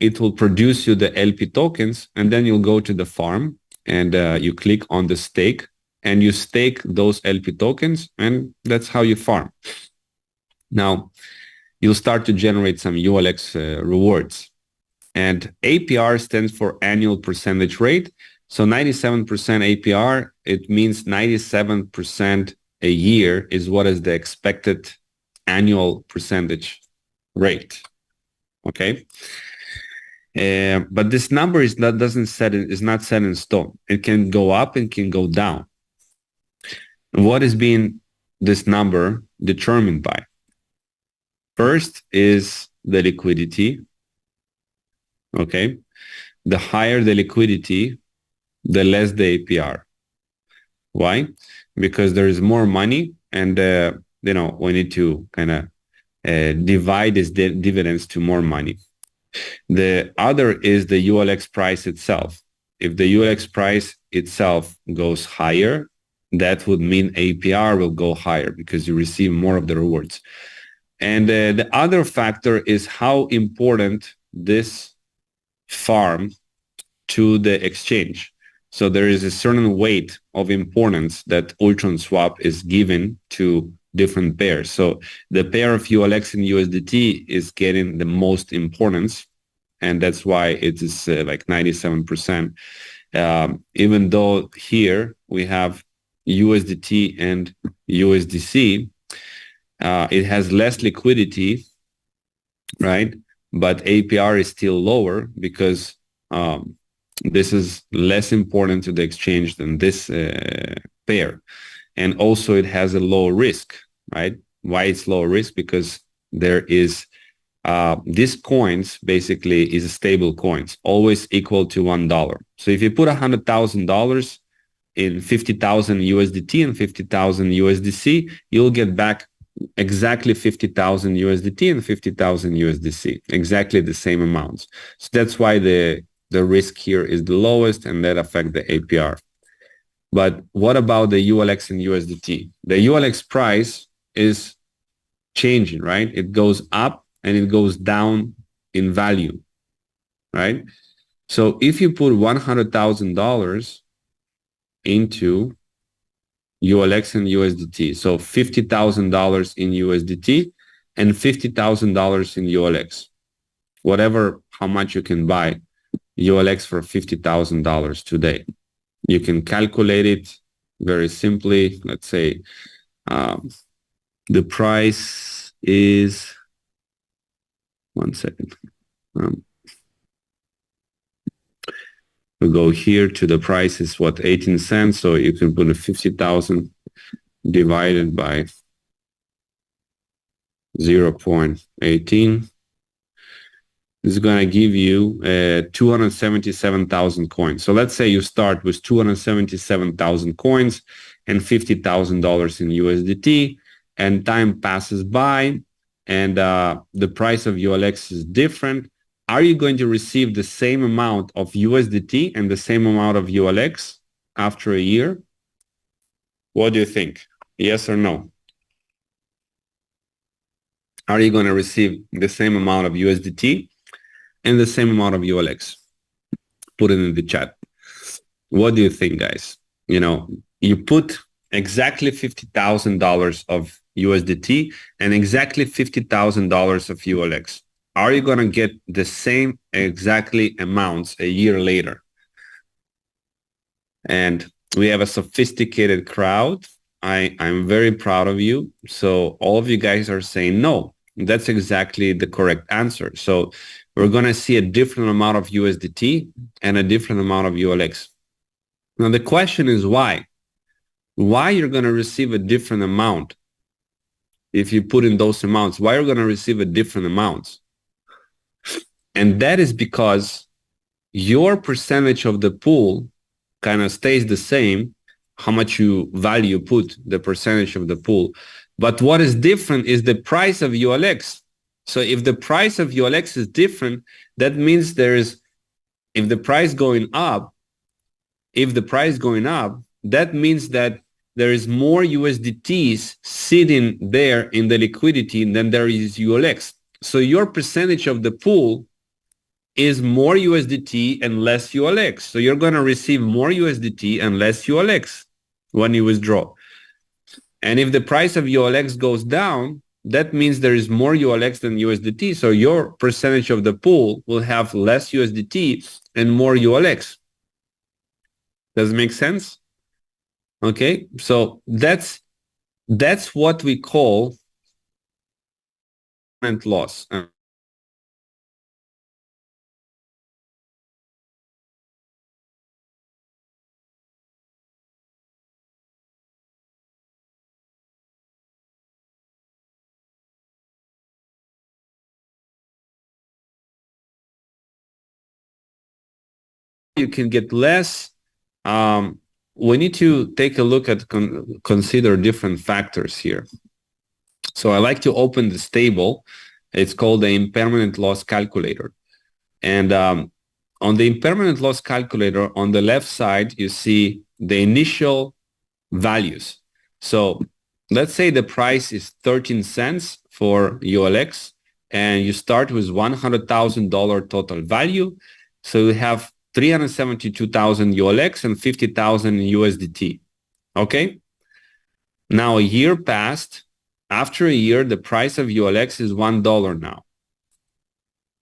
it will produce you the LP tokens. And then you'll go to the farm and you click on the stake and you stake those LP tokens. And that's how you farm. Now, you'll start to generate some ULX rewards. And APR stands for annual percentage rate. So 97% APR, it means 97% a year is what is the expected annual percentage rate. Okay. But this number is not set in stone. It can go up and can go down. What is being this number determined by? First is the liquidity. Okay. The higher the liquidity, the less the APR. Why? Because there is more money and, we need to kind of divide these dividends to more money. The other is the ULX price itself. If the ULX price itself goes higher, that would mean APR will go higher because you receive more of the rewards. And the other factor is how important this farm to the exchange. So there is a certain weight of importance that Ultron swap is given to different pairs. So the pair of ULX and USDT is getting the most importance. And that's why it is like 97%. Even though here we have USDT and USDC, it has less liquidity, right? But APR is still lower because this is less important to the exchange than this pair. And also it has a low risk, right? Why it's low risk? Because there is these coins basically is stable coins, always equal to $1. So if you put $100,000 in 50,000 USDT and 50,000 USDC, you'll get back exactly 50,000 USDT and 50,000 USDC, exactly the same amounts. So that's why the risk here is the lowest, and that affects the APR. But what about the ULX and USDT? The ULX price is changing, right? It goes up and it goes down in value, right? So if you put $100,000 into ULX and USDT, so $50,000 in USDT and $50,000 in ULX, whatever, how much you can buy ULX for $50,000 today. You can calculate it very simply. Let's say the price is, one second. We go here to the price is what, 18 cents. So you can put a 50,000 divided by 0.18. This is going to give you 277,000 coins. So let's say you start with 277,000 coins and $50,000 in USDT, and time passes by, and the price of ULX is different. Are you going to receive the same amount of USDT and the same amount of ULX after a year? What do you think? Yes or no? Are you going to receive the same amount of USDT and the same amount of ULX? Put it in the chat. What do you think, guys? You know, you put exactly $50,000 of USDT and exactly $50,000 of ULX. Are you going to get the same exactly amounts a year later? And we have a sophisticated crowd. I'm very proud of you. So all of you guys are saying no. That's exactly the correct answer. So we're going to see a different amount of USDT and a different amount of ULX. Now the question is why? Why you're going to receive a different amount? If you put in those amounts, why you're going to receive a different amount? And that is because your percentage of the pool kind of stays the same, how much you value put, the percentage of the pool. But what is different is the price of ULX. So if the price of ULX is different, that means if the price going up, that means that there is more USDTs sitting there in the liquidity than there is ULX. So your percentage of the pool is more USDT and less ULX. So you're going to receive more USDT and less ULX when you withdraw. And if the price of ULX goes down, that means there is more ULX than USDT. So your percentage of the pool will have less USDT and more ULX. Does it make sense? Okay, so that's what we call loss. You can get less. We need to take a look at consider different factors here. So I like to open this table. It's called the impermanent loss calculator. And on the impermanent loss calculator, on the left side, you see the initial values. So let's say the price is 13 cents for ULX, and you start with $100,000 total value. So you have 372,000 ULX and 50,000 USDT. Okay. Now a year passed. After a year, the price of ULX is $1 now.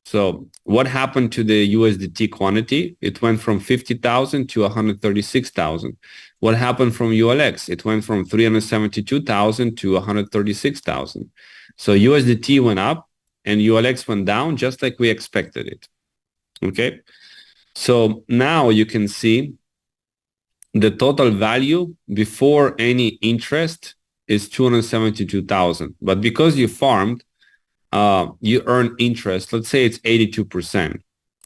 So what happened to the USDT quantity? It went from 50,000 to 136,000. What happened from ULX? It went from 372,000 to 136,000. So USDT went up and ULX went down just like we expected it. Okay. So now you can see the total value before any interest is 272,000. But because you farmed, you earn interest. Let's say it's 82%,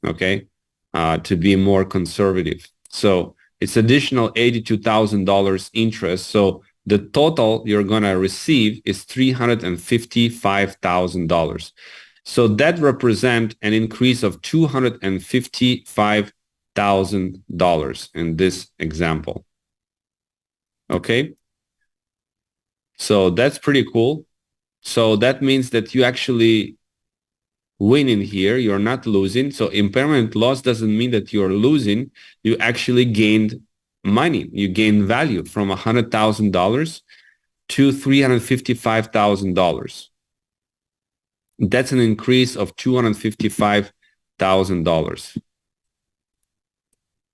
okay, to be more conservative. So it's additional $82,000 interest. So the total you're going to receive is $355,000. So that represents an increase of $255,000 in this example. Okay. So that's pretty cool. So that means that you actually win in here. You're not losing. So impermanent loss doesn't mean that you're losing. You actually gained money. You gained value from $100,000 to $355,000. That's an increase of $255,000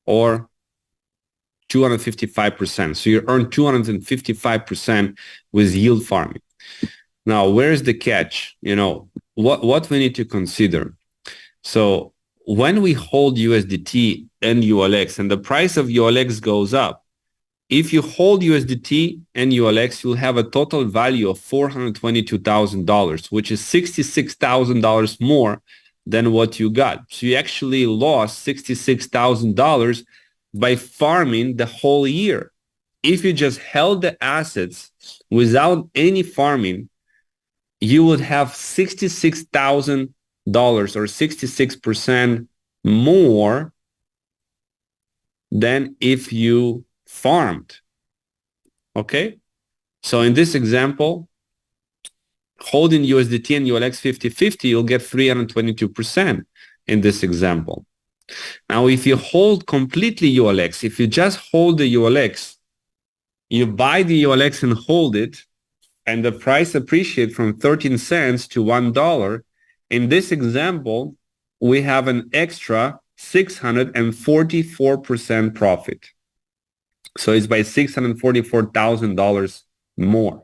or 255%. So you earn 255% with yield farming. Now, where's the catch? You know, what we need to consider. So when we hold USDT and ULX and the price of ULX goes up, if you hold USDT and ULX, you'll have a total value of $422,000, which is $66,000 more than what you got. So you actually lost $66,000 by farming the whole year. If you just held the assets without any farming, you would have $66,000 or 66% more than if you farmed. Okay? So in this example, holding USDT and ULX 50-50, you'll get 322% in this example. Now, if you hold completely ULX, if you just hold the ULX, you buy the ULX and hold it, and the price appreciates from 13 cents to $1. In this example, we have an extra 644% profit. So it's by $644,000 more.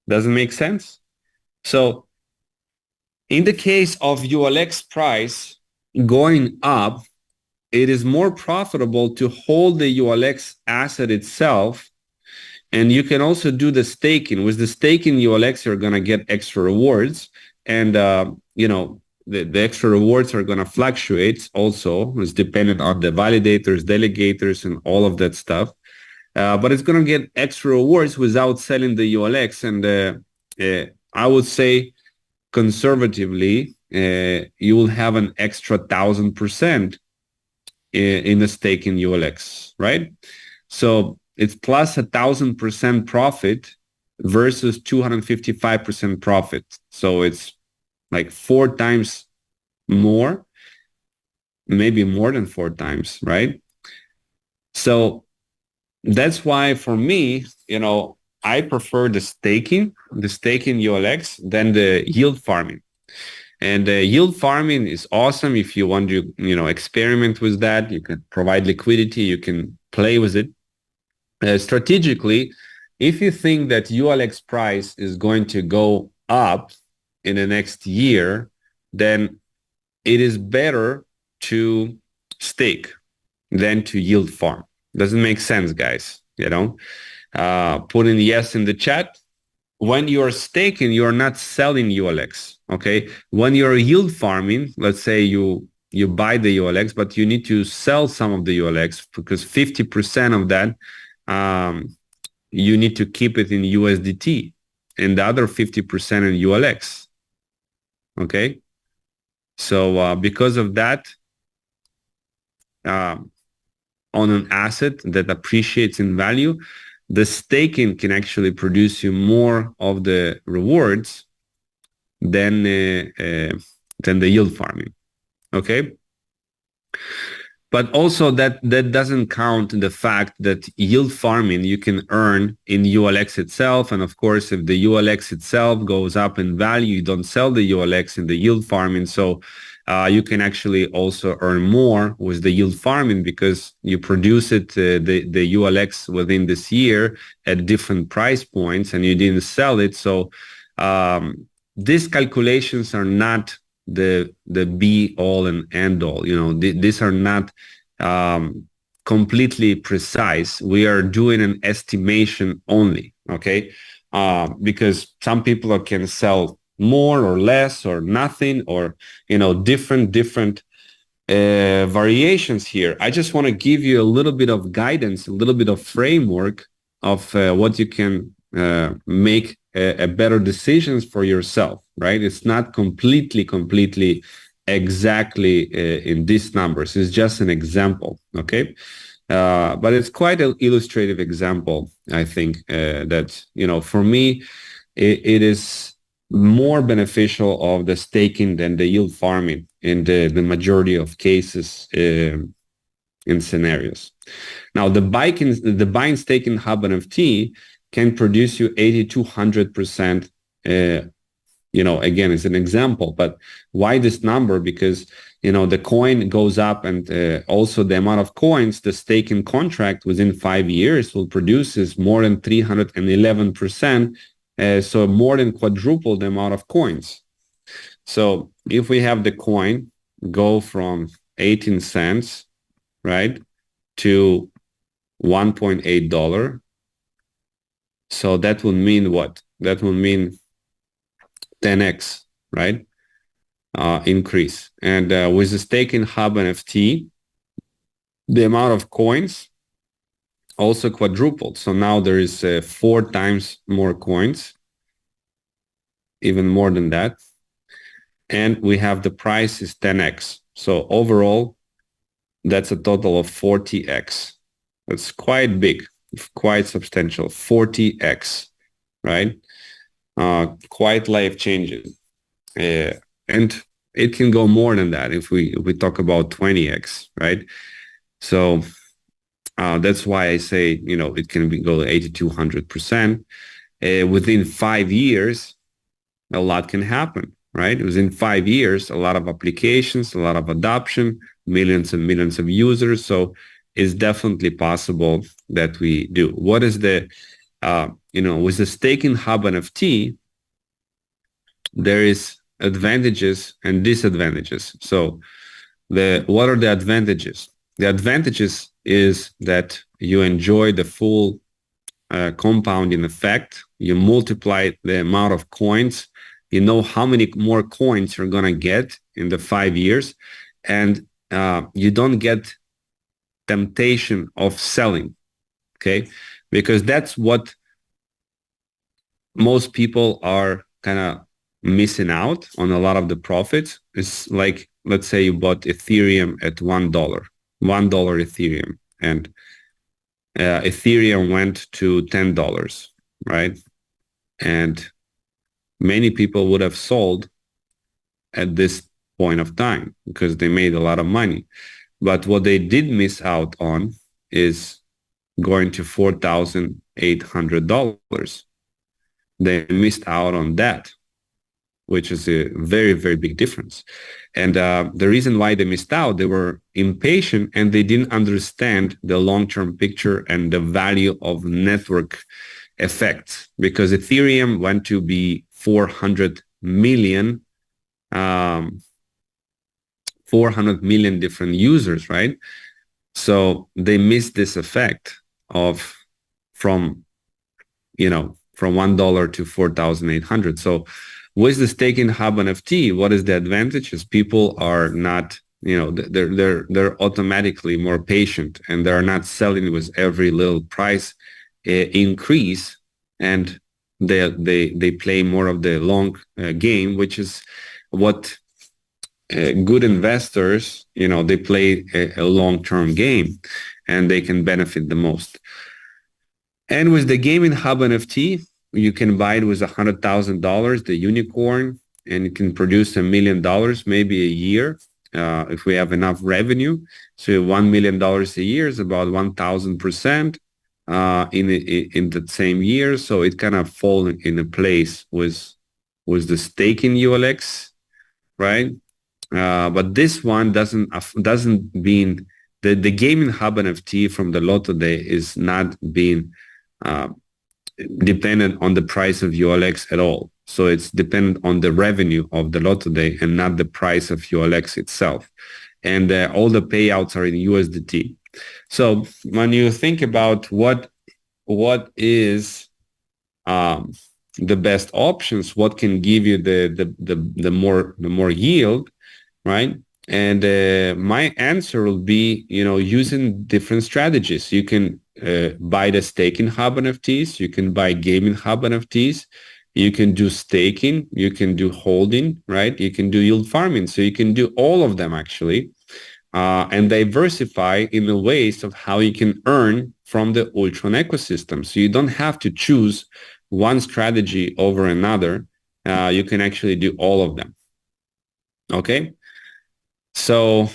Doesn't make sense? So in the case of ULX price going up, it is more profitable to hold the ULX asset itself. And you can also do the staking. With the staking ULX, you're going to get extra rewards. And, you know, the extra rewards are going to fluctuate also. It's dependent on the validators, delegators, and all of that stuff. But it's going to get extra rewards without selling the ULX. And I would say conservatively, you will have an extra 1,000% in the stake in ULX, right? So it's plus 1,000% profit versus 255% profit. So it's like 4 times more, maybe more than 4 times, right? So that's why for me, you know, I prefer the staking ULX than the yield farming. And yield farming is awesome if you want to, you know, experiment with that. You can provide liquidity. You can play with it. Strategically, if you think that ULX price is going to go up in the next year, then it is better to stake than to yield farm. Doesn't make sense, guys. You know, put in yes in the chat. When you are staking, you are not selling ULX. Okay. When you're yield farming, let's say you buy the ULX, but you need to sell some of the ULX because 50% of that you need to keep it in USDT and the other 50% in ULX. Okay. So because of that, on an asset that appreciates in value, the staking can actually produce you more of the rewards than the yield farming. Okay. But also that doesn't count the fact that yield farming you can earn in ULX itself. And of course, if the ULX itself goes up in value, you don't sell the ULX in the yield farming. So you can actually also earn more with the yield farming because you produce it, the ULX within this year at different price points and you didn't sell it. So these calculations are not the be all and end all. You know, these are not completely precise. We are doing an estimation only, okay? Because some people can sell more or less or nothing, or different variations here. I just want to give you a little bit of guidance, a little bit of framework of what you can make a better decisions for yourself, right? It's not completely exactly in these numbers. It's just an example, okay? But it's quite an illustrative example, I think, that, for me, it is more beneficial of the staking than the yield farming in the majority of cases in scenarios. Now, the buying staking hub NFT can produce you 8,200%. Again, it's an example, but why this number? Because the coin goes up, and also the amount of coins the staking contract within 5 years will produce is more than 311%. So more than quadruple the amount of coins. So if we have the coin go from 18 cents, right, to $1.8, so that would mean what? That would mean 10x, right? Increase. And with the staking hub NFT, the amount of coins also quadrupled. So now there is 4 times more coins, even more than that. And we have the price is 10x. So overall, that's a total of 40x. That's quite big, quite substantial, 40x, right? Quite life-changing. And it can go more than that if we talk about 20x, right? So that's why I say, it can go 8,200%. Within 5 years, a lot can happen, right? Within 5 years, a lot of applications, a lot of adoption, millions and millions of users. So it's definitely possible that we do. What is the, with the staking hub NFT, there is advantages and disadvantages. So what are the advantages? The advantages is that you enjoy the full compounding effect. You multiply the amount of coins. You know how many more coins you're going to get in the 5 years. And you don't get temptation of selling, okay? Because that's what most people are kind of missing out on. A lot of the profits. It's like, let's say you bought Ethereum at $1, $1 Ethereum, and Ethereum went to $10, right? And many people would have sold at this point of time because they made a lot of money. But what they did miss out on is going to $4,800. They missed out on that, which is a very, very big difference. And the reason why they missed out, they were impatient and they didn't understand the long-term picture and the value of network effects, because Ethereum went to be 400 million different users, right? So they missed this effect of from $1 to 4,800. So with the staking hub NFT, what is the advantage? Is people are not, they're automatically more patient, and they're not selling with every little price increase, and they play more of the long game, which is what good investors, they play a long-term game, and they can benefit the most. And with the gaming hub NFT, you can buy it with $100,000, the unicorn, and it can produce $1 million, maybe a year, if we have enough revenue. So $1 million a year is about 1,000% in the same year. So it kind of falls in a place with the staking ULX, right? But this one doesn't mean the gaming hub NFT from the Lotto Day is not being dependent on the price of ULX at all. So it's dependent on the revenue of the Lotto Day and not the price of ULX itself. And all the payouts are in USDT. So when you think about what is the best options, what can give you the more yield, right? And my answer will be, using different strategies. You can buy the staking hub NFTs. You can buy gaming hub NFTs. You can do staking. You can do holding, right? You can do yield farming. So you can do all of them actually, and diversify in the ways of how you can earn from the Ultron ecosystem. So you don't have to choose one strategy over another. You can actually do all of them. Okay. So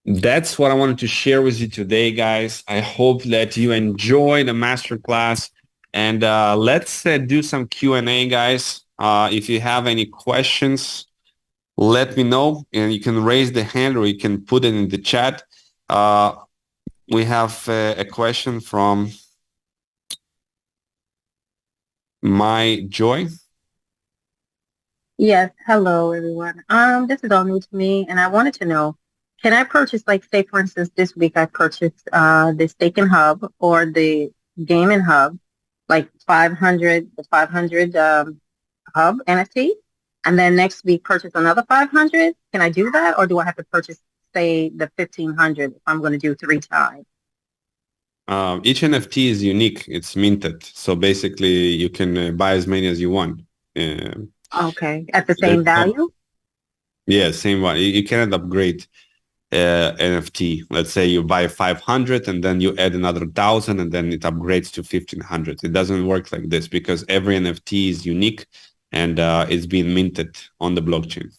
that's what I wanted to share with you today, guys. I hope that you enjoy the masterclass, and let's do some Q&A, guys. If you have any questions, let me know, and you can raise the hand or you can put it in the chat. We have a question from My Joy. Yes, hello everyone. This is all new to me, and I wanted to know, can I purchase, like, say, for instance, this week I purchased the Staking Hub or the Gaming Hub, like 500 Hub NFT, and then next week purchase another 500? Can I do that, or do I have to purchase, say, the 1500 if I'm going to do 3 times? Each NFT is unique. It's minted. So basically, you can buy as many as you want. Okay, at the same value? Yeah, same one. You cannot upgrade NFT. Let's say you buy 500 and then you add another 1,000 and then it upgrades to 1,500. It doesn't work like this because every NFT is unique and it's being minted on the blockchain.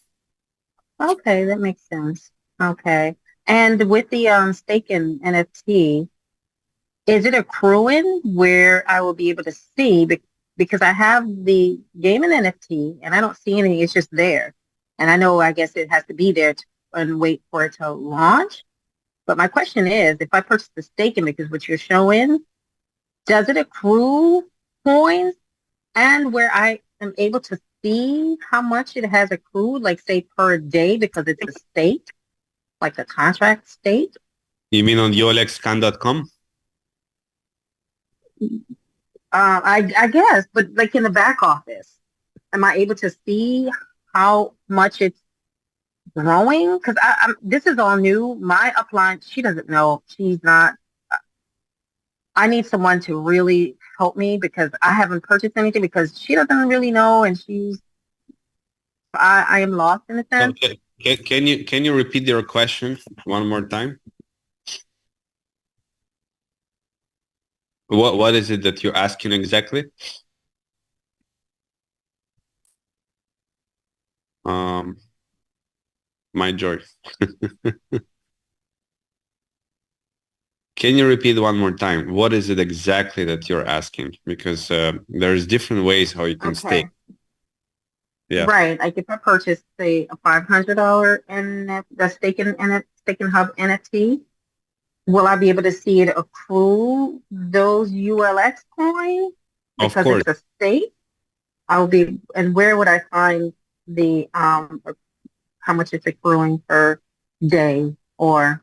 Okay, that makes sense. Okay. And with the staking NFT, is it accruing where I will be able to see, because I have the gaming NFT and I don't see anything, it's just there. And I know, I guess it has to be there and wait for it to launch. But my question is, if I purchase the staking, because what you're showing, does it accrue points, and where I am able to see how much it has accrued, like, say, per day, because it's a stake, like a contract stake? You mean on yolexcan.com? I guess, but like in the back office, am I able to see how much it's growing? Because this is all new. My upline, she doesn't know. She's not. I need someone to really help me because I haven't purchased anything, because she doesn't really know, and I am lost in a sense. Okay. Can you repeat your question one more time? What is it that you're asking exactly? My Joy. Can you repeat one more time? What is it exactly that you're asking? Because there's different ways how you can stake. Yeah. Right. Like if I purchase, say, a $500 in the staking hub NFT, will I be able to see it accrue those ULX coins Of because course. it's a stake? And where would I find the how much it's accruing per day or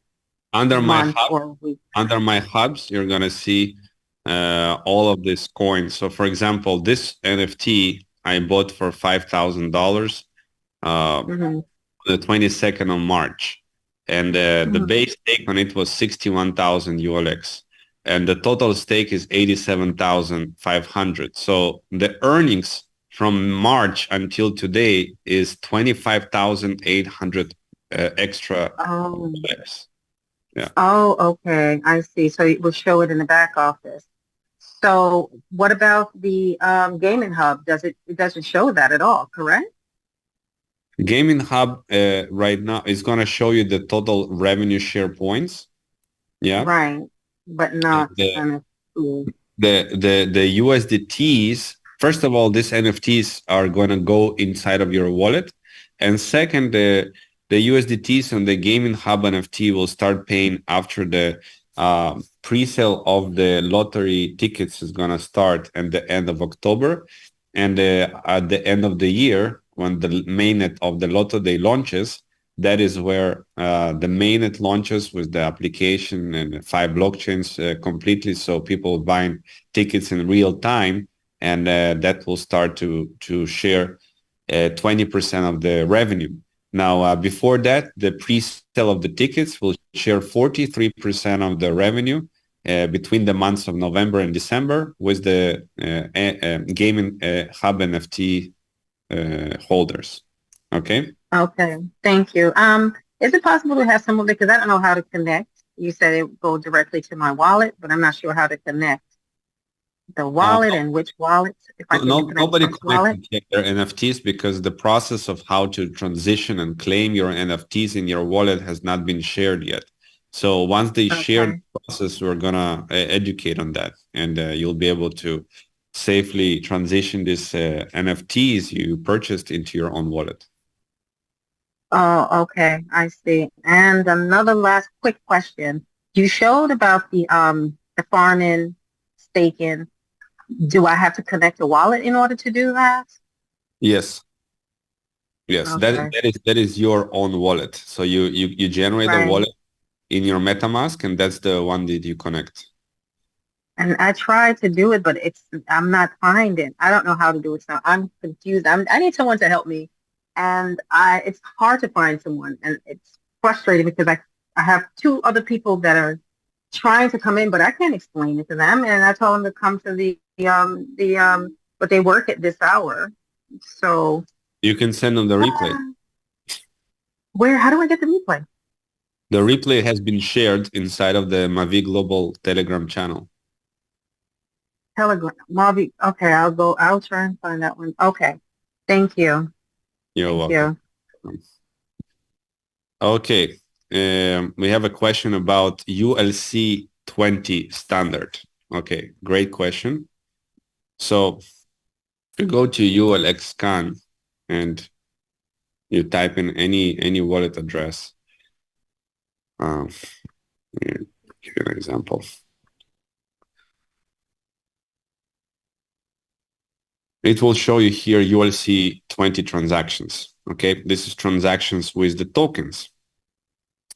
Under my month hub, or week? under my hubs, you're gonna see all of these coins. So, for example, this NFT I bought for $5,000 the 22nd of March, and the base stake on it was 61,000 ULX, and the total stake is 87,500. So the earnings from March until today is 25,800 extra ULX. Yeah. Oh, okay. I see. So it will show it in the back office. So what about the gaming hub? It doesn't show that at all, correct? Gaming Hub right now is going to show you the total revenue share points. Yeah. Right. But not the USDTs. First of all, these NFTs are going to go inside of your wallet. And second, the USDTs on the Gaming Hub NFT will start paying after the pre-sale of the lottery tickets is going to start at the end of October. And at the end of the year, when the mainnet of the Lotto Day launches, that is where the mainnet launches with the application and 5 blockchains completely. So people buying tickets in real time. and that will start to share 20% of the revenue. Now, before that, the pre-sale of the tickets will share 43% of the revenue between the months of November and December with the Gaming Hub NFT holders. Okay. Okay. Thank you. Is it possible to have some of it? Because I don't know how to connect. You said it would go directly to my wallet, but I'm not sure how to connect the wallet and which wallet. If I can connect Nobody which wallet. connected their NFTs because the process of how to transition and claim your NFTs in your wallet has not been shared yet. So once they share Okay. the process, we're gonna educate on that, and you'll be able to safely transition these NFTs you purchased into your own wallet. Oh, okay. I see. And another last quick question. You showed about the farming, staking. Do I have to connect a wallet in order to do that? Yes. Yes, Okay. that is your own wallet. So you generate a Right. wallet in your MetaMask, and that's the one that you connect. And I tried to do it, but I'm not finding. I don't know how to do it. So I'm confused. I need someone to help me. And it's hard to find someone, and it's frustrating because I have two other people that are trying to come in, but I can't explain it to them. And I told them to come to but they work at this hour. So You can send them the replay. how do I get the replay? The replay has been shared inside of the Mavi Global Telegram channel. Telegram, Marby. Okay, I'll try and find that one. Okay. Thank you. You're Thank welcome. you. Okay. We have a question about ULC 20 standard. Okay, great question. So you go to ULX scan and you type in any wallet address. Give you an example. It will show you here ULC 20 transactions. Okay, this is transactions with the tokens.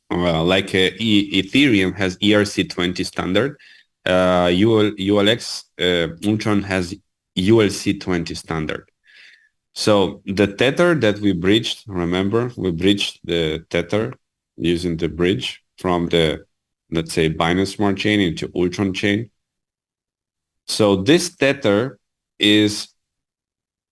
Like Ethereum has ERC20 standard, ULX Ultron has ULC20 standard. So the tether that we bridged, remember, we bridged the tether using the bridge from the, let's say, Binance Smart Chain into Ultron chain. So this tether is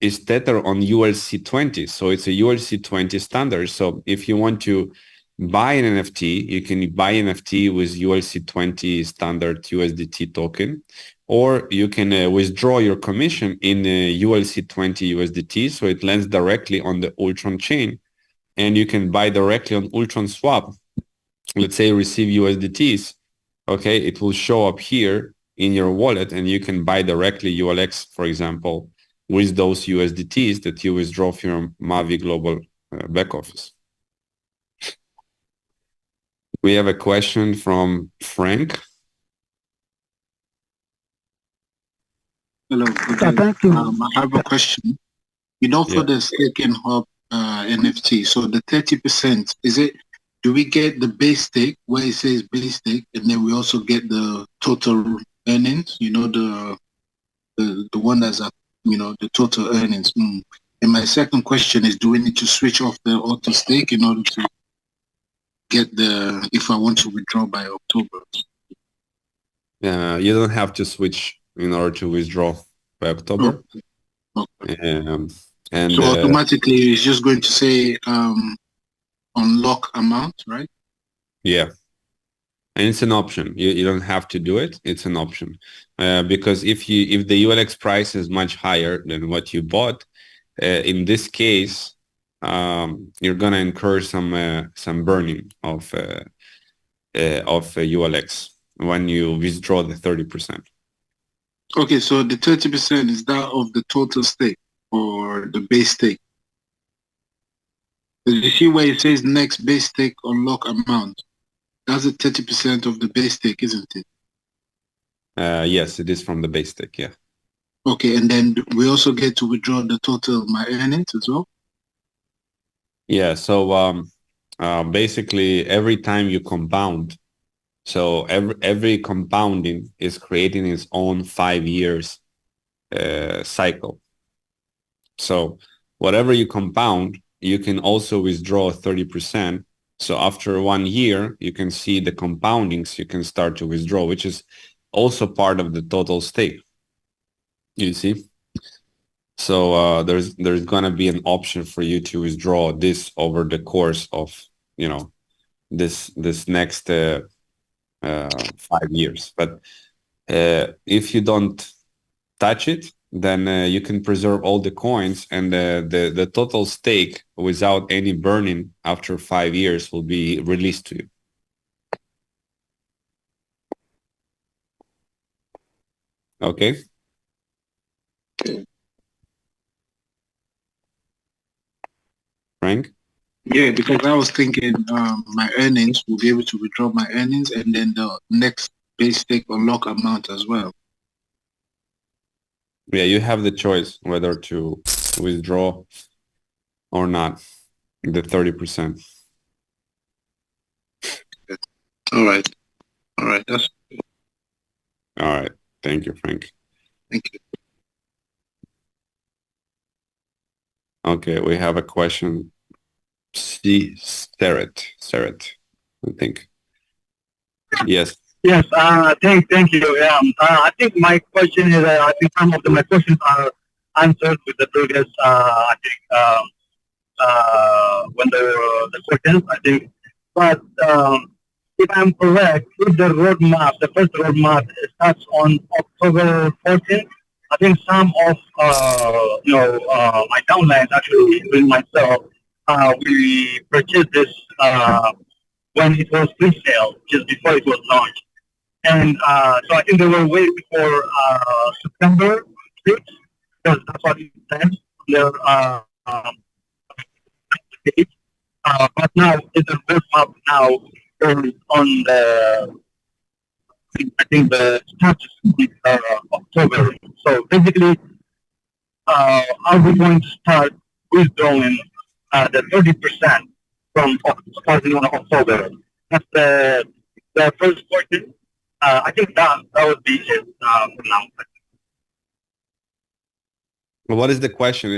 tether on ULC20. So it's a ULC20 standard. So if you want to buy an NFT, you can buy NFT with ULC20 standard USDT token, or you can withdraw your commission in ULC20 USDT. So it lands directly on the Ultron chain, and you can buy directly on Ultron Swap. Let's say receive USDTs. Okay, it will show up here in your wallet, and you can buy directly ULX, for example, with those USDTs that you withdraw from Mavi Global back office. We have a question from Frank. Hello, good day. Thank you. I have a question. For the staking hub NFT, so the 30%, do we get the base stake where it says base stake, and then we also get the total earnings, the one that's at, the total earnings? And my second question is, do we need to switch off the auto stake in order to get if I want to withdraw by October? You don't have to switch in order to withdraw by October. Okay. And so automatically it's just going to say unlock amount, right? Yeah. And it's an option. You don't have to do it. It's an option. Because if the ULX price is much higher than what you bought, in this case, you're gonna incur some burning of ULX when you withdraw the 30%. Okay, so the 30% is that of the total stake or the base stake? You see where it says next base stake unlock amount? That's the 30% of the base stake, isn't it? Yes, it is from the base stake, yeah. Okay, and then we also get to withdraw the total my earnings as well? Yeah, so basically every time you compound, so every compounding is creating its own 5 years cycle. So whatever you compound, you can also withdraw 30%. So after 1 year, you can see the compoundings you can start to withdraw, which is also part of the total stake. You see? So there's going to be an option for you to withdraw this over the course of, this next 5 years. But if you don't touch it, then you can preserve all the coins, and the total stake without any burning after 5 years will be released to you. Okay. Frank? Yeah, because I was thinking my earnings will be able to withdraw my earnings, and then the next base stake unlock amount as well. Yeah, you have the choice whether to withdraw or not the 30%. All right. That's All right. Thank you, Frank. thank you. Okay, we have a question. Sept, I think. Yes. Yes, thank you. I think my question is, I think some of my questions are answered with the previous, when the questions, I think. But if I'm correct, if the roadmap, the first roadmap starts on October 14th, I think some of, my downlines, actually, including myself, we purchased this when it was pre-sale, just before it was launched. And so I think they were waiting for September 6th, because that's what it said on their page. But now, the roadmap now is on the, I think the status is October. So basically, are we going to start withdrawing the 30% from starting on October? That's the first question. I think that would be it for now. Well, what is the question?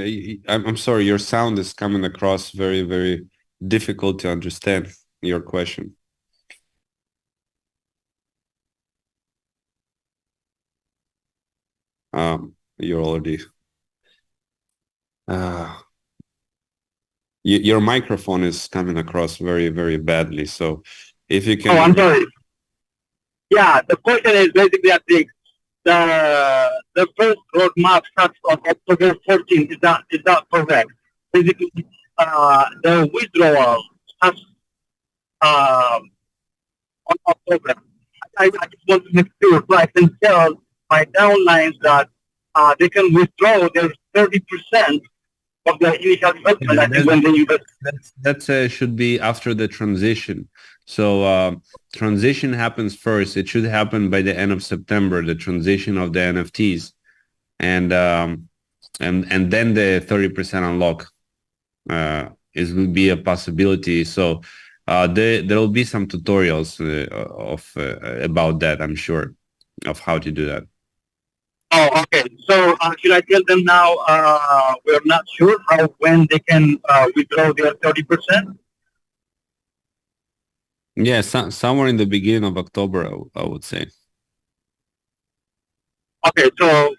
I'm sorry, your sound is coming across very, very difficult to understand your question. You're already... your microphone is coming across very, very badly. So if you can... Oh, I'm sorry. Yeah, the question is basically, I think, the first roadmap starts on October 14th. Is that correct? Basically, the withdrawal starts on October. I just want to make sure so I can tell my downlines that they can withdraw their 30% of their initial investment. I think when they invest. That should be after the transition. So transition happens first. It should happen by the end of September, the transition of the NFTs, and then the 30% unlock will be a possibility. So there will be some tutorials about that, I'm sure, of how to do that. Oh, okay. So should I tell them now we're not sure when they can withdraw their 30%? Yeah, somewhere in the beginning of October, I would say. Okay, so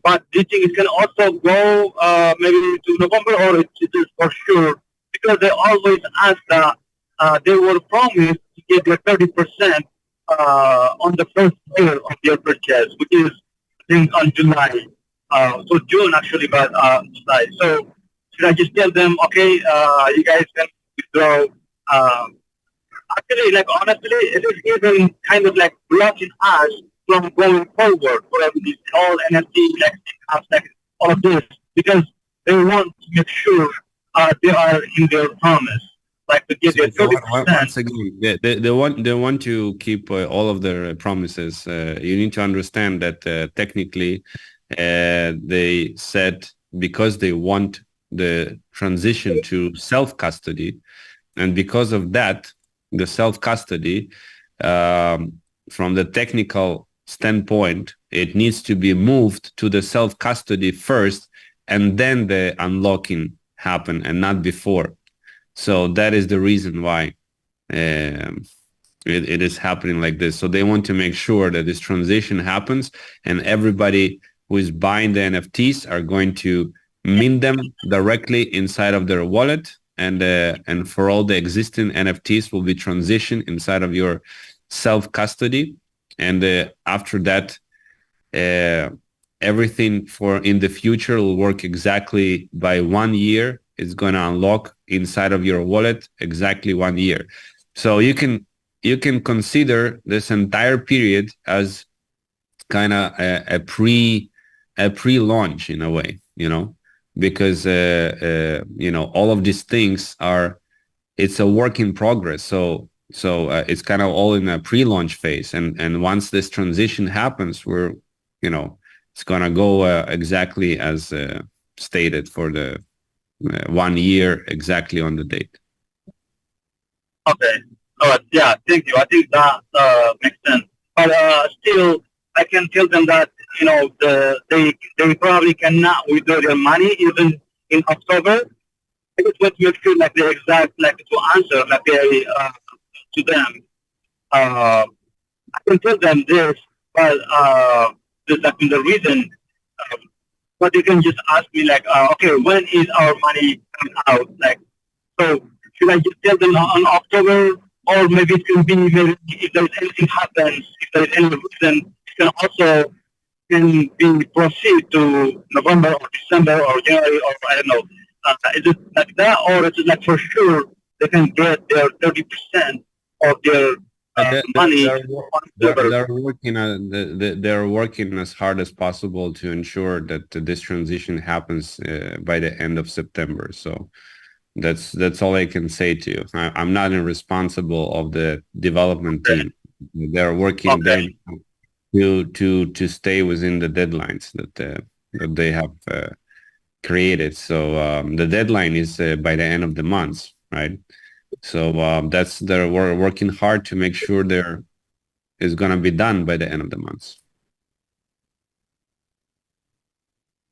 but do you think it can also go maybe to November, or it is for sure? Because they always ask that they were promised to get their 30% on the first year of their purchase, which is I think on July. So June actually, but July. So should I just tell them, okay, you guys can withdraw? Actually, like honestly, it is even kind of like blocking us from going forward for these all NFT, like all of this, because they want to make sure they are in their promise, like to get their 30%. Once again, they want to keep all of their promises. You need to understand that technically they said because they want the transition to self-custody, and because of that, the self-custody, from the technical standpoint, it needs to be moved to the self-custody first, and then the unlocking happen, and not before. So that is the reason why it is happening like this. So they want to make sure that this transition happens, and everybody who is buying the NFTs are going to mint them directly inside of their wallet, and for all the existing NFTs will be transitioned inside of your self-custody. And after that, everything for in the future will work exactly by 1 year. It's going to unlock inside of your wallet exactly 1 year. So you can consider this entire period as kind of a pre-launch in a way, because all of these things it's a work in progress. So it's kind of all in a pre-launch phase, and once this transition happens, it's gonna go exactly as stated for the 1 year exactly on the date. Okay. All right. Yeah. Thank you. I think that makes sense. But still, I can tell them that they probably cannot withdraw their money even in October. I just want to make sure like the exact to answer to them. I can tell them this, but there's the reason. But they can just ask me okay, when is our money coming out? So should I just tell them on October, or maybe it can be maybe if there's anything happens, if there's any reason, it can also be proceed to November or December or January, or I don't know. Is it like that, or is it for sure they can get their 30% of their money? They're working as hard as possible to ensure that this transition happens by the end of September. So that's all I can say to you. I'm not responsible of the development team. They're working to stay within the deadlines that they have created. So the deadline is by the end of the month, right? So they're working hard to make sure is going to be done by the end of the month.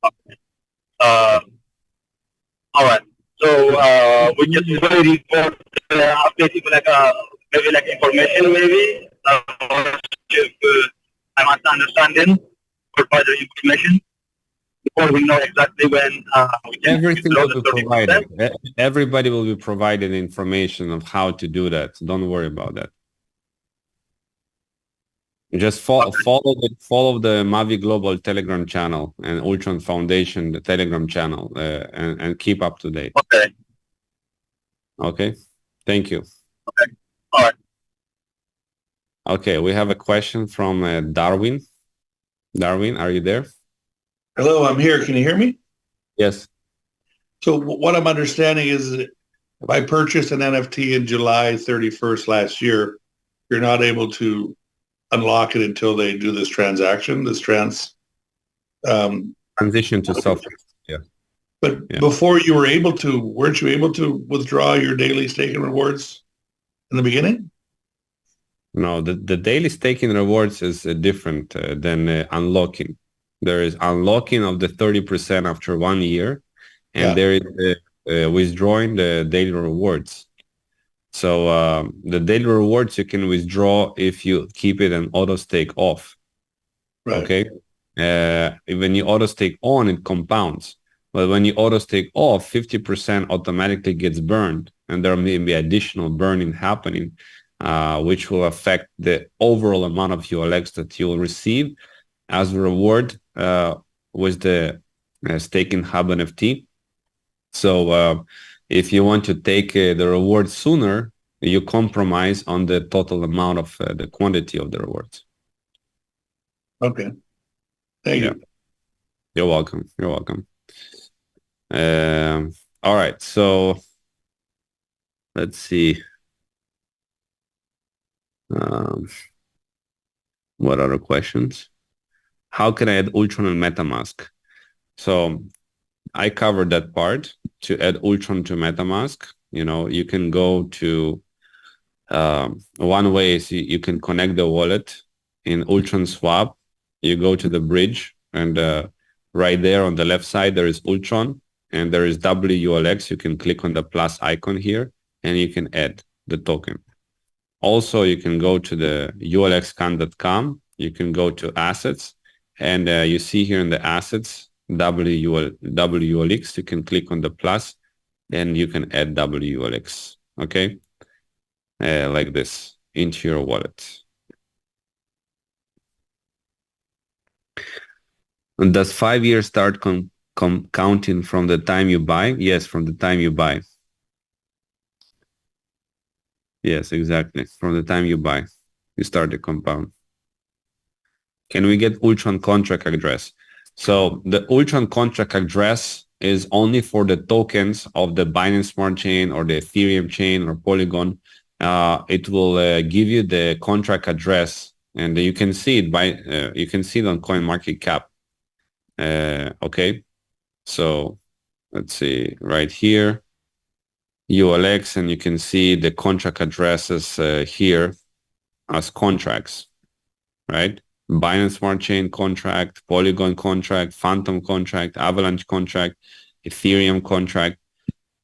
Okay. All right. So we're just waiting for the update, maybe information, maybe. If I'm not understanding or further information before we know exactly when we can. Everything will be provided. Everybody will be provided information of how to do that. So don't worry about that. Just follow the Mavi Global Telegram channel and Ultron Foundation, the Telegram channel, and keep up to date. Okay. Okay. Thank you. Okay. All right. Okay, we have a question from Darwin. Darwin, are you there? Hello, I'm here. Can you hear me? Yes. So what I'm understanding is that if I purchased an NFT in July 31st last year, you're not able to unlock it until they do this transaction, transition to self. Yeah. But before you were able to, weren't you able to withdraw your daily staking rewards in the beginning? No, the daily staking rewards is different than unlocking. There is unlocking of the 30% after 1 year, and there is withdrawing the daily rewards. So the daily rewards you can withdraw if you keep it an auto stake off. Right. Okay. When you auto stake on, it compounds. But when you auto stake off, 50% automatically gets burned, and there may be additional burning happening, which will affect the overall amount of ULX that you will receive as a reward with the staking hub NFT. So if you want to take the reward sooner, you compromise on the total amount of the quantity of the rewards. Okay. Thank you. You're welcome. You're welcome. All right. So let's see. What other questions? How can I add Ultron and MetaMask? So I covered that part. To add Ultron to MetaMask, you can go to one way is you can connect the wallet in Ultron swap, you go to the bridge, and right there on the left side, there is Ultron, and there is WULX. You can click on the plus icon here, and you can add the token. Also, you can go to the ulxcan.com. You can go to assets, and you see here in the assets, WULX. You can click on the plus, and you can add WULX, okay? Like this, into your wallet. And does 5 years start counting from the time you buy? Yes, from the time you buy. Yes, exactly. From the time you buy, you start the compound. Can we get Ultron contract address? So the Ultron contract address is only for the tokens of the Binance Smart Chain or the Ethereum chain or Polygon. It will give you the contract address, and you can see it you can see it on CoinMarketCap. Okay, so let's see right here, ULX, and you can see the contract addresses here as contracts, right? Binance Smart Chain contract, Polygon contract, Phantom contract, Avalanche contract, Ethereum contract.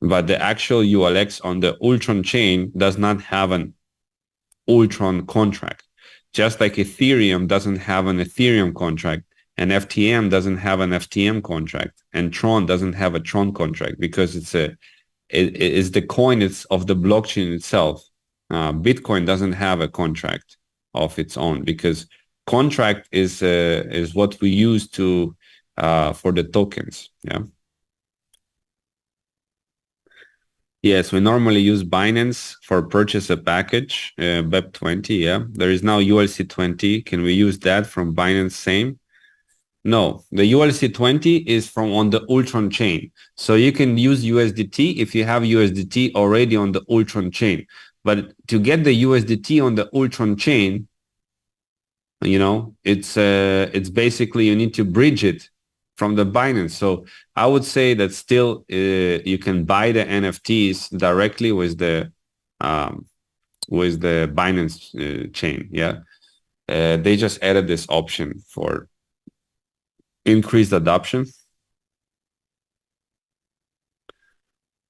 But the actual ULX on the Ultron chain does not have an Ultron contract. Just like Ethereum doesn't have an Ethereum contract, and FTM doesn't have an FTM contract, and Tron doesn't have a Tron contract, because it is the coin of the blockchain itself. Bitcoin doesn't have a contract of its own, because contract is what we use to for the tokens. Yeah. Yes, we normally use Binance for purchase a package, BEP20. Yeah, there is now ULC20. Can we use that from Binance same? No, the ULC20 is from on the Ultron chain. So you can use USDT if you have USDT already on the Ultron chain. But to get the USDT on the Ultron chain, you know, it's basically you need to bridge it from the Binance. So I would say that still you can buy the NFTs directly with the Binance chain. Yeah, they just added this option for increased adoption.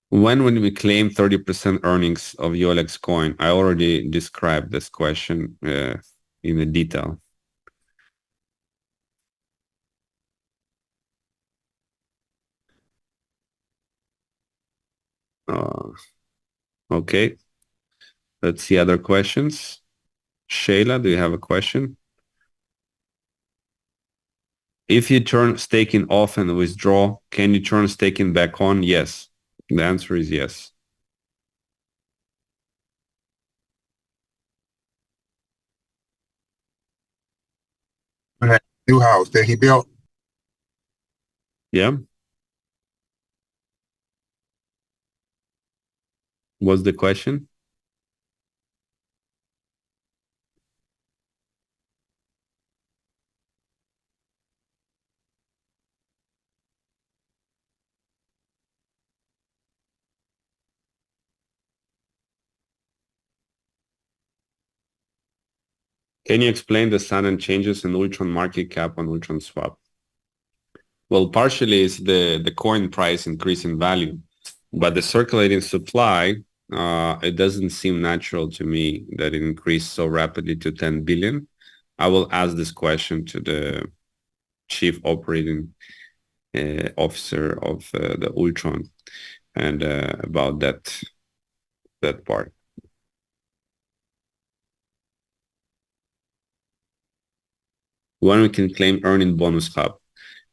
When will we claim 30% earnings of ULX coin? I already described this question in the detail. Okay. Let's see other questions. Shayla, do you have a question? If you turn staking off and withdraw, can you turn staking back on? Yes. The answer is yes. New house that he built. Yeah. What's the question? Can you explain the sudden changes in Ultron market cap on Ultron swap? Well, partially is the coin price increase in value, but the circulating supply, it doesn't seem natural to me that it increased so rapidly to 10 billion. I will ask this question to the chief operating officer of the Ultron and about that part. When we can claim earning bonus hub?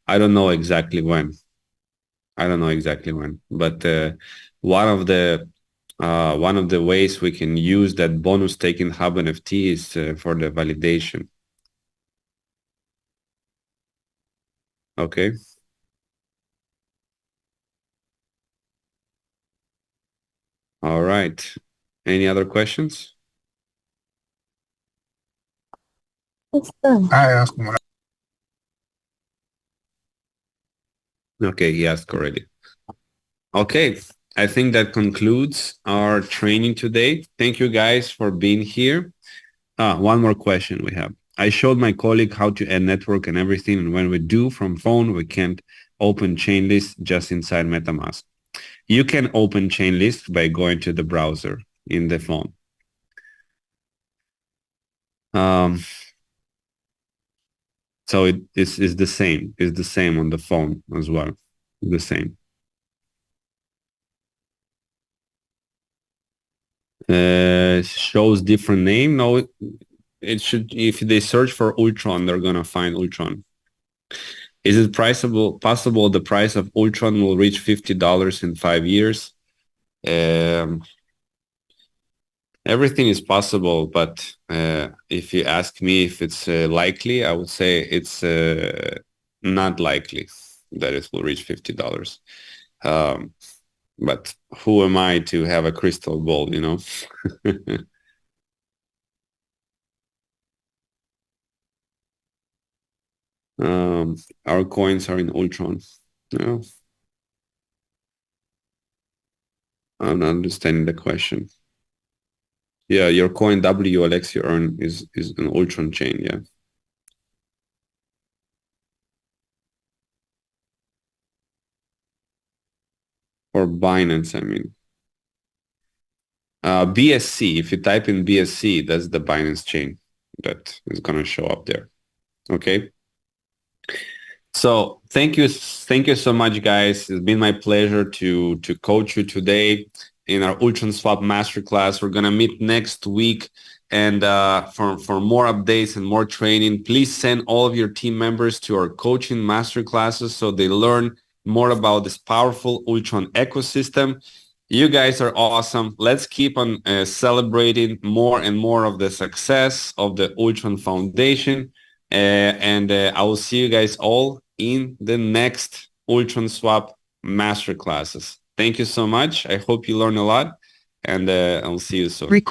I don't know exactly when. But one of the ways we can use that bonus taking hub NFT is for the validation. Okay. All right. Any other questions? I asked him. Okay, he asked already. Okay, I think that concludes our training today. Thank you guys for being here. One more question we have. I showed my colleague how to add network and everything. And when we do from phone, we can't open chain list just inside MetaMask. You can open chain list by going to the browser in the phone. So it is the same. It's the same on the phone as well. The same. Shows different name. No, it should. If they search for Ultron, they're gonna find Ultron. Is it possible the price of Ultron will reach $50 in 5 years? Everything is possible, but if you ask me if it's likely, I would say it's not likely that it will reach $50. But who am I to have a crystal ball, you know? Our coins are in Ultron. No, I'm not understanding the question. Yeah, your coin WLX you earn is an Ultron chain, yeah. Or Binance, I mean. BSC, if you type in BSC, that's the Binance chain that is gonna show up there. Okay. So thank you so much, guys. It's been my pleasure to coach you today in our Ultron Swap Masterclass. We're gonna meet next week, and for more updates and more training, please send all of your team members to our coaching masterclasses so they learn more about this powerful Ultron ecosystem. You guys are awesome. Let's keep on celebrating more and more of the success of the Ultron Foundation. And I will see you guys all in the next Ultron Swap Masterclasses. Thank you so much. I hope you learned a lot, and I'll see you soon.